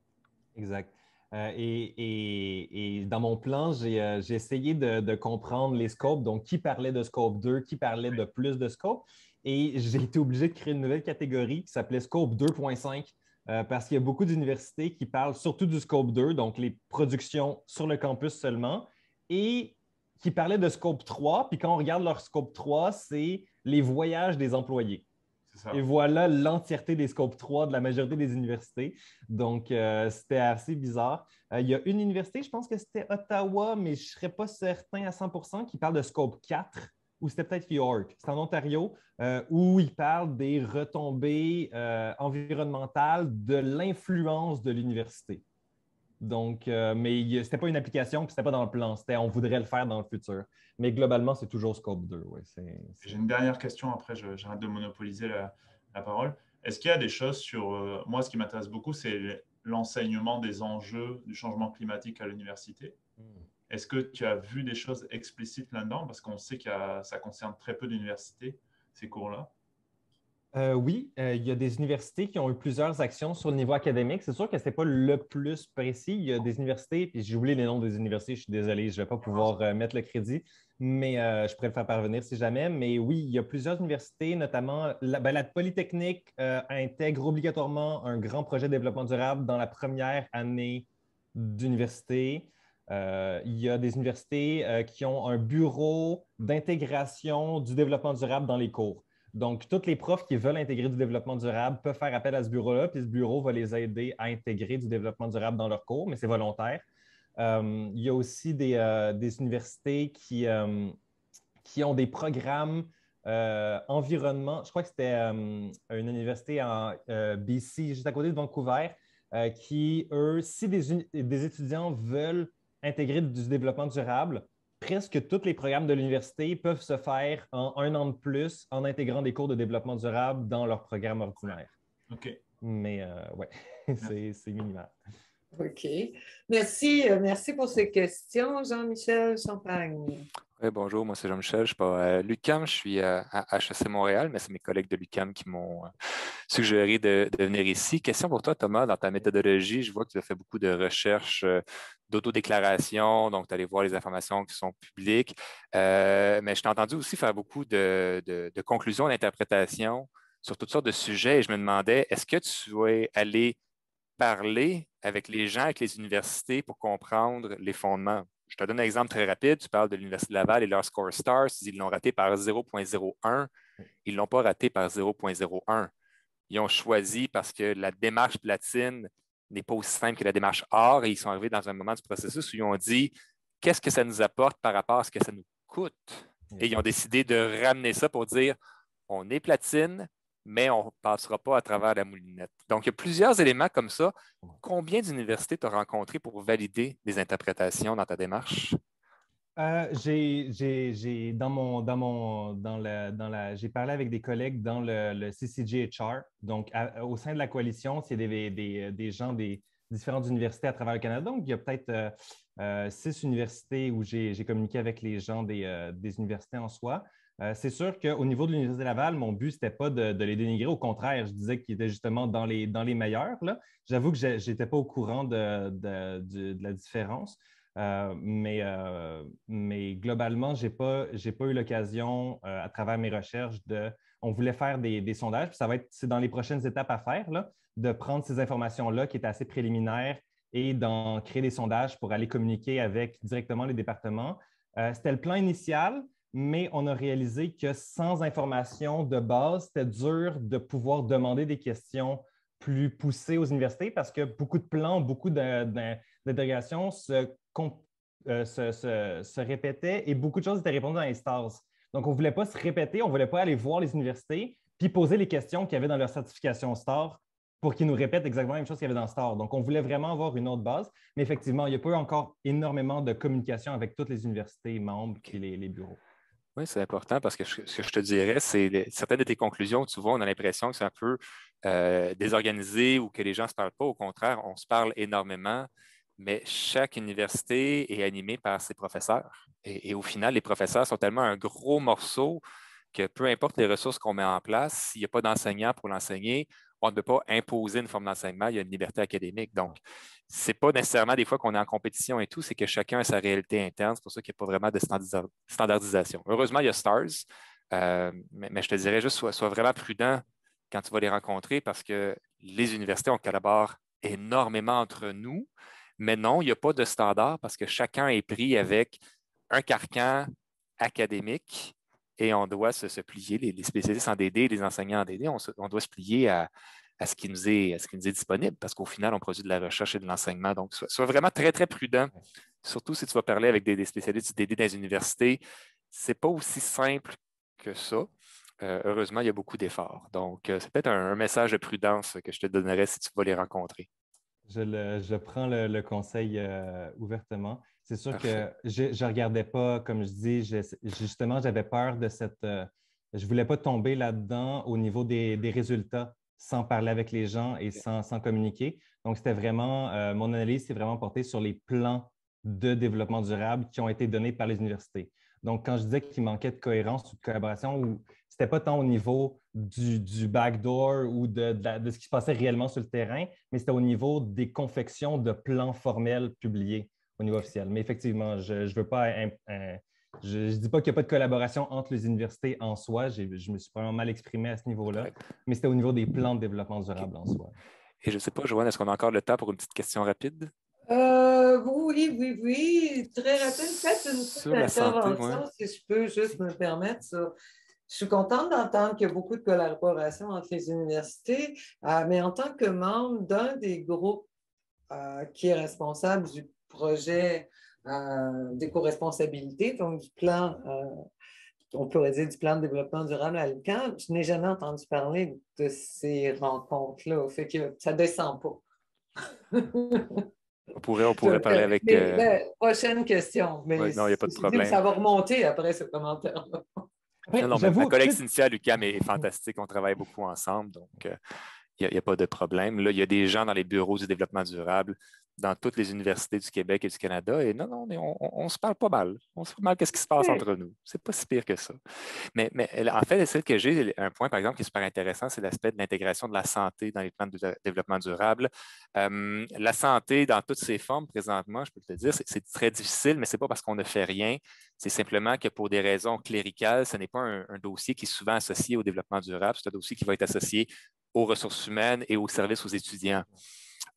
Exact. Et dans mon plan, j'ai essayé de comprendre les scopes, donc qui parlait de scope 2, qui parlait de plus de scope. Et j'ai été obligé de créer une nouvelle catégorie qui s'appelait scope 2.5 parce qu'il y a beaucoup d'universités qui parlent surtout du scope 2, donc les productions sur le campus seulement, et qui parlaient de scope 3. Puis quand on regarde leur scope 3, c'est les voyages des employés. Et voilà l'entièreté des scopes 3 de la majorité des universités. Donc, c'était assez bizarre. Il y a une université, je pense que c'était Ottawa, mais je ne serais pas certain à 100%, qui parle de scope 4, ou c'était peut-être York. C'est en Ontario, où ils parlent des retombées environnementales de l'influence de l'université. Donc, mais ce n'était pas une application, puis ce n'était pas dans le plan. C'était on voudrait le faire dans le futur. Mais globalement, c'est toujours Scope 2. Ouais, J'ai une dernière question, après j'arrête de monopoliser la parole. Est-ce qu'il y a des choses sur... moi, ce qui m'intéresse beaucoup, c'est l'enseignement des enjeux du changement climatique à l'université. Est-ce que tu as vu des choses explicites là-dedans? Parce qu'on sait que ça concerne très peu d'universités, ces cours-là. Oui, il y a des universités qui ont eu plusieurs actions sur le niveau académique. C'est sûr que ce n'est pas le plus précis. Il y a des universités, puis j'ai oublié les noms des universités, je suis désolé, je ne vais pas pouvoir mettre le crédit, mais je pourrais le faire parvenir si jamais. Mais oui, il y a plusieurs universités, notamment la Polytechnique intègre obligatoirement un grand projet de développement durable dans la première année d'université. Il y a des universités qui ont un bureau d'intégration du développement durable dans les cours. Donc, tous les profs qui veulent intégrer du développement durable peuvent faire appel à ce bureau-là, puis ce bureau va les aider à intégrer du développement durable dans leurs cours, mais c'est volontaire. Il y a aussi des universités qui ont des programmes environnement. Je crois que c'était une université en BC, juste à côté de Vancouver, qui, eux, si des étudiants veulent intégrer du développement durable, presque tous les programmes de l'université peuvent se faire en 1 an de plus en intégrant des cours de développement durable dans leur programme ordinaire. OK. Mais ouais, c'est minimal. OK. Merci, merci pour ces questions, Jean-Michel Champagne. Oui, bonjour, moi c'est Jean-Michel, je suis pas à l'UQAM, je suis à HEC Montréal, mais c'est mes collègues de l'UQAM qui m'ont suggéré de venir ici. Question pour toi, Thomas, dans ta méthodologie, je vois que tu as fait beaucoup de recherches d'autodéclaration, donc tu allé voir les informations qui sont publiques, mais je t'ai entendu aussi faire beaucoup de conclusions, d'interprétations sur toutes sortes de sujets et je me demandais, est-ce que tu es allé parler avec les gens, avec les universités pour comprendre les fondements? je te donne un exemple très rapide. Tu parles de l'Université de Laval et leur score STARS. Ils l'ont raté par 0,01. Ils ne l'ont pas raté par 0,01. Ils ont choisi parce que la démarche platine n'est pas aussi simple que la démarche or et ils sont arrivés dans un moment du processus où ils ont dit qu'est-ce que ça nous apporte par rapport à ce que ça nous coûte. Et ils ont décidé de ramener ça pour dire on est platine, mais on ne passera pas à travers la moulinette. Donc, il y a plusieurs éléments comme ça. Combien d'universités tu as rencontré pour valider des interprétations dans ta démarche? J'ai parlé avec des collègues dans le CCGHR. Donc, au sein de la coalition, c'est des gens des différentes universités à travers le Canada. Donc, il y a peut-être 6 universités où j'ai communiqué avec les gens des universités en soi. C'est sûr qu'au niveau de l'Université de Laval, mon but, ce n'était pas de les dénigrer. Au contraire, je disais qu'ils étaient justement dans les meilleurs. J'avoue que je n'étais pas au courant de la différence. Mais globalement, je n'ai pas eu l'occasion, à travers mes recherches, on voulait faire des sondages, puis c'est dans les prochaines étapes à faire, là, de prendre ces informations-là qui étaient assez préliminaires et d'en créer des sondages pour aller communiquer avec directement les départements. C'était le plan initial, mais on a réalisé que sans information de base, c'était dur de pouvoir demander des questions plus poussées aux universités parce que beaucoup de plans, beaucoup d'interrogations se répétaient et beaucoup de choses étaient répondues dans les STARS. Donc, on ne voulait pas se répéter, on ne voulait pas aller voir les universités puis poser les questions qu'il y avait dans leur certification STAR pour qu'ils nous répètent exactement la même chose qu'il y avait dans STAR. Donc, on voulait vraiment avoir une autre base, mais effectivement, il n'y a pas eu encore énormément de communication avec toutes les universités membres et les bureaux. Oui, c'est important parce que ce que je te dirais, c'est certaines de tes conclusions, tu vois, on a l'impression que c'est un peu désorganisé ou que les gens ne se parlent pas. Au contraire, on se parle énormément, mais chaque université est animée par ses professeurs. Et au final, les professeurs sont tellement un gros morceau que peu importe les ressources qu'on met en place, s'il n'y a pas d'enseignant pour l'enseigner, on ne peut pas imposer une forme d'enseignement, il y a une liberté académique. Donc, ce n'est pas nécessairement des fois qu'on est en compétition et tout, c'est que chacun a sa réalité interne. C'est pour ça qu'il n'y a pas vraiment de standardisation. Heureusement, il y a STARS, mais je te dirais juste, sois vraiment prudent quand tu vas les rencontrer parce que les universités, on collabore énormément entre nous, mais non, il n'y a pas de standard parce que chacun est pris avec un carcan académique et on doit se plier, les spécialistes en DD, les enseignants en DD, on doit se plier à ce qui nous est disponible parce qu'au final, on produit de la recherche et de l'enseignement. Donc, sois vraiment très, très prudent, surtout si tu vas parler avec des spécialistes du DD dans les universités. Ce n'est pas aussi simple que ça. Heureusement, il y a beaucoup d'efforts. Donc, c'est peut-être un message de prudence que je te donnerais si tu vas les rencontrer. Je prends le conseil ouvertement. C'est sûr Parfait. que je ne regardais pas, comme je dis, justement, j'avais peur de je ne voulais pas tomber là-dedans au niveau des résultats sans parler avec les gens et sans communiquer. Donc, c'était vraiment, mon analyse s'est vraiment portée sur les plans de développement durable qui ont été donnés par les universités. Donc, quand je disais qu'il manquait de cohérence ou de collaboration, ce n'était pas tant au niveau du backdoor ou de ce qui se passait réellement sur le terrain, mais c'était au niveau des confections de plans formels publiés au niveau officiel. Mais effectivement, je ne veux pas je dis pas qu'il n'y a pas de collaboration entre les universités en soi. Je me suis vraiment mal exprimé à ce niveau-là, mais c'était au niveau des plans de développement durable en soi. Et je ne sais pas, Joanne, est-ce qu'on a encore le temps pour une petite question rapide? Oui. Très rapide. Peut-être une Sur la santé, ouais. si je peux juste me permettre ça. Je suis contente d'entendre qu'il y a beaucoup de collaboration entre les universités, mais en tant que membre d'un des groupes qui est responsable du projet d'éco-responsabilité, donc du plan, on pourrait dire du plan de développement durable à l'UQAM, je n'ai jamais entendu parler de ces rencontres-là, au fait que ça ne descend pas. On pourrait parler avec... prochaine question, mais ouais, non, il n'y a pas de problème. Ça va remonter après ce commentaire-là. Non, ma collègue Cynthia à l'UQAM est fantastique, on travaille beaucoup ensemble, donc il n'y a pas de problème. Là, il y a des gens dans les bureaux du développement durable dans toutes les universités du Québec et du Canada. Et non, on se parle pas mal. On se parle mal qu'est-ce qui se passe entre nous. C'est pas si pire que ça. Mais en fait, celle que j'ai, un point, par exemple, qui est super intéressant, c'est l'aspect de l'intégration de la santé dans les plans de développement durable. La santé, dans toutes ses formes, présentement, je peux te le dire, c'est très difficile, mais ce n'est pas parce qu'on ne fait rien. C'est simplement que pour des raisons cléricales, ce n'est pas un dossier qui est souvent associé au développement durable. C'est un dossier qui va être associé aux ressources humaines et aux services aux étudiants.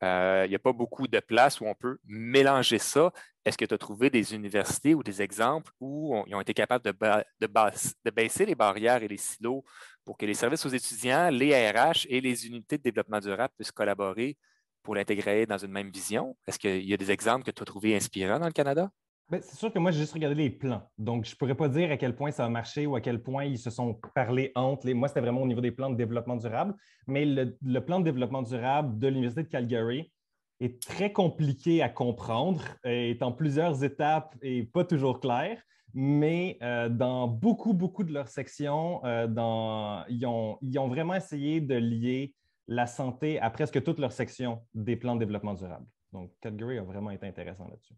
Il n'y a pas beaucoup de place où on peut mélanger ça, est-ce que tu as trouvé des universités ou des exemples où ils ont été capables de baisser les barrières et les silos pour que les services aux étudiants, les RH et les unités de développement durable puissent collaborer pour l'intégrer dans une même vision? Est-ce qu'il y a des exemples que tu as trouvés inspirants dans le Canada? Ben, c'est sûr que moi, j'ai juste regardé les plans. Donc, je ne pourrais pas dire à quel point ça a marché ou à quel point ils se sont parlé entre les. Moi, c'était vraiment au niveau des plans de développement durable. Mais le plan de développement durable de l'Université de Calgary est très compliqué à comprendre, est en plusieurs étapes et pas toujours clair. Mais dans beaucoup, beaucoup de leurs sections, ils ont vraiment essayé de lier la santé à presque toutes leurs sections des plans de développement durable. Donc, Calgary a vraiment été intéressant là-dessus.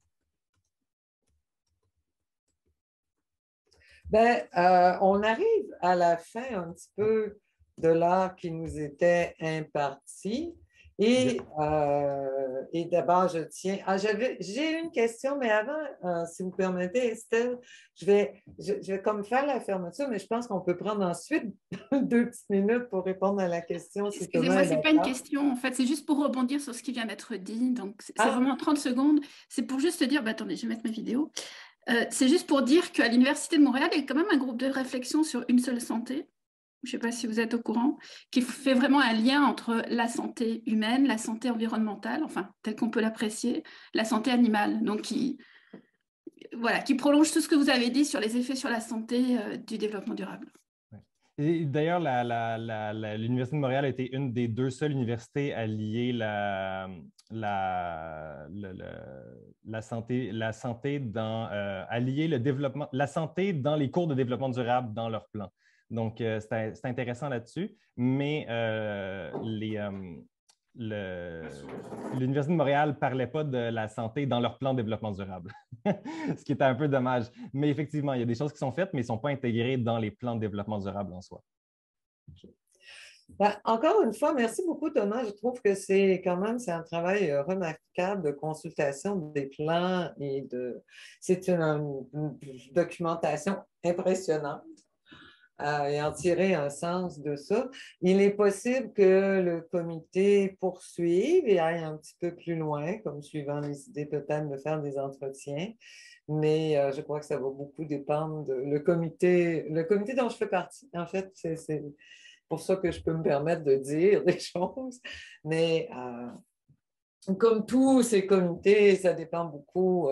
On arrive à la fin un petit peu de l'heure qui nous était impartie. Et d'abord, j'ai une question, mais avant, si vous permettez, Estelle, je vais comme faire la fermeture, mais je pense qu'on peut prendre ensuite 2 petites minutes pour répondre à la question. Excusez-moi, ce n'est pas une question, en fait, c'est juste pour rebondir sur ce qui vient d'être dit. Donc, c'est vraiment 30 secondes. C'est pour juste dire, attendez, je vais mettre ma vidéo. C'est juste pour dire qu'à l'Université de Montréal, il y a quand même un groupe de réflexion sur une seule santé. Je ne sais pas si vous êtes au courant, qui fait vraiment un lien entre la santé humaine, la santé environnementale, enfin, telle qu'on peut l'apprécier, la santé animale. Donc, qui prolonge tout ce que vous avez dit sur les effets sur la santé du développement durable. Et d'ailleurs, l'Université de Montréal a été une des 2 seules universités à lier la santé à lier le développement, la santé dans les cours de développement durable dans leur plan. Donc, c'est intéressant là-dessus, mais l'Université de Montréal ne parlait pas de la santé dans leur plan de développement durable, ce qui était un peu dommage. Mais effectivement, il y a des choses qui sont faites, mais ils ne sont pas intégrées dans les plans de développement durable en soi. Encore une fois, merci beaucoup, Thomas. Je trouve que c'est un travail remarquable de consultation des plans et c'est une documentation impressionnante. Et en tirer un sens de ça. Il est possible que le comité poursuive et aille un petit peu plus loin, comme suivant les idées peut-être de faire des entretiens. Mais je crois que ça va beaucoup dépendre le comité dont je fais partie. En fait, c'est pour ça que je peux me permettre de dire des choses. Mais comme tous ces comités, ça dépend beaucoup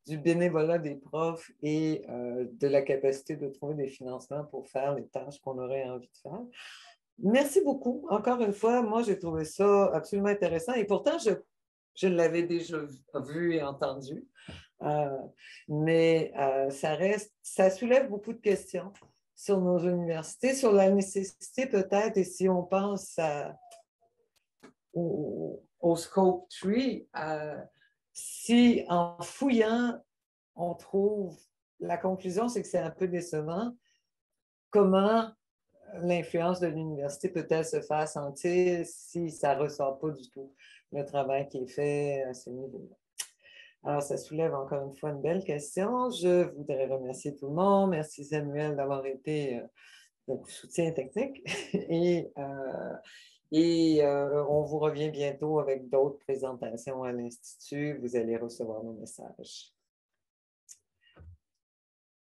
du bénévolat des profs et de la capacité de trouver des financements pour faire les tâches qu'on aurait envie de faire. Merci beaucoup. Encore une fois, moi, j'ai trouvé ça absolument intéressant et pourtant, je l'avais déjà vu et entendu. Mais ça soulève beaucoup de questions sur nos universités, sur la nécessité peut-être, et si on pense au Scope 3, si en fouillant, on trouve la conclusion, c'est que c'est un peu décevant. Comment l'influence de l'université peut-elle se faire sentir si ça ne ressort pas du tout le travail qui est fait à ce niveau-là? Alors, ça soulève encore une fois une belle question. Je voudrais remercier tout le monde. Merci Samuel d'avoir été de soutien technique. Et on vous revient bientôt avec d'autres présentations à l'Institut. Vous allez recevoir nos messages.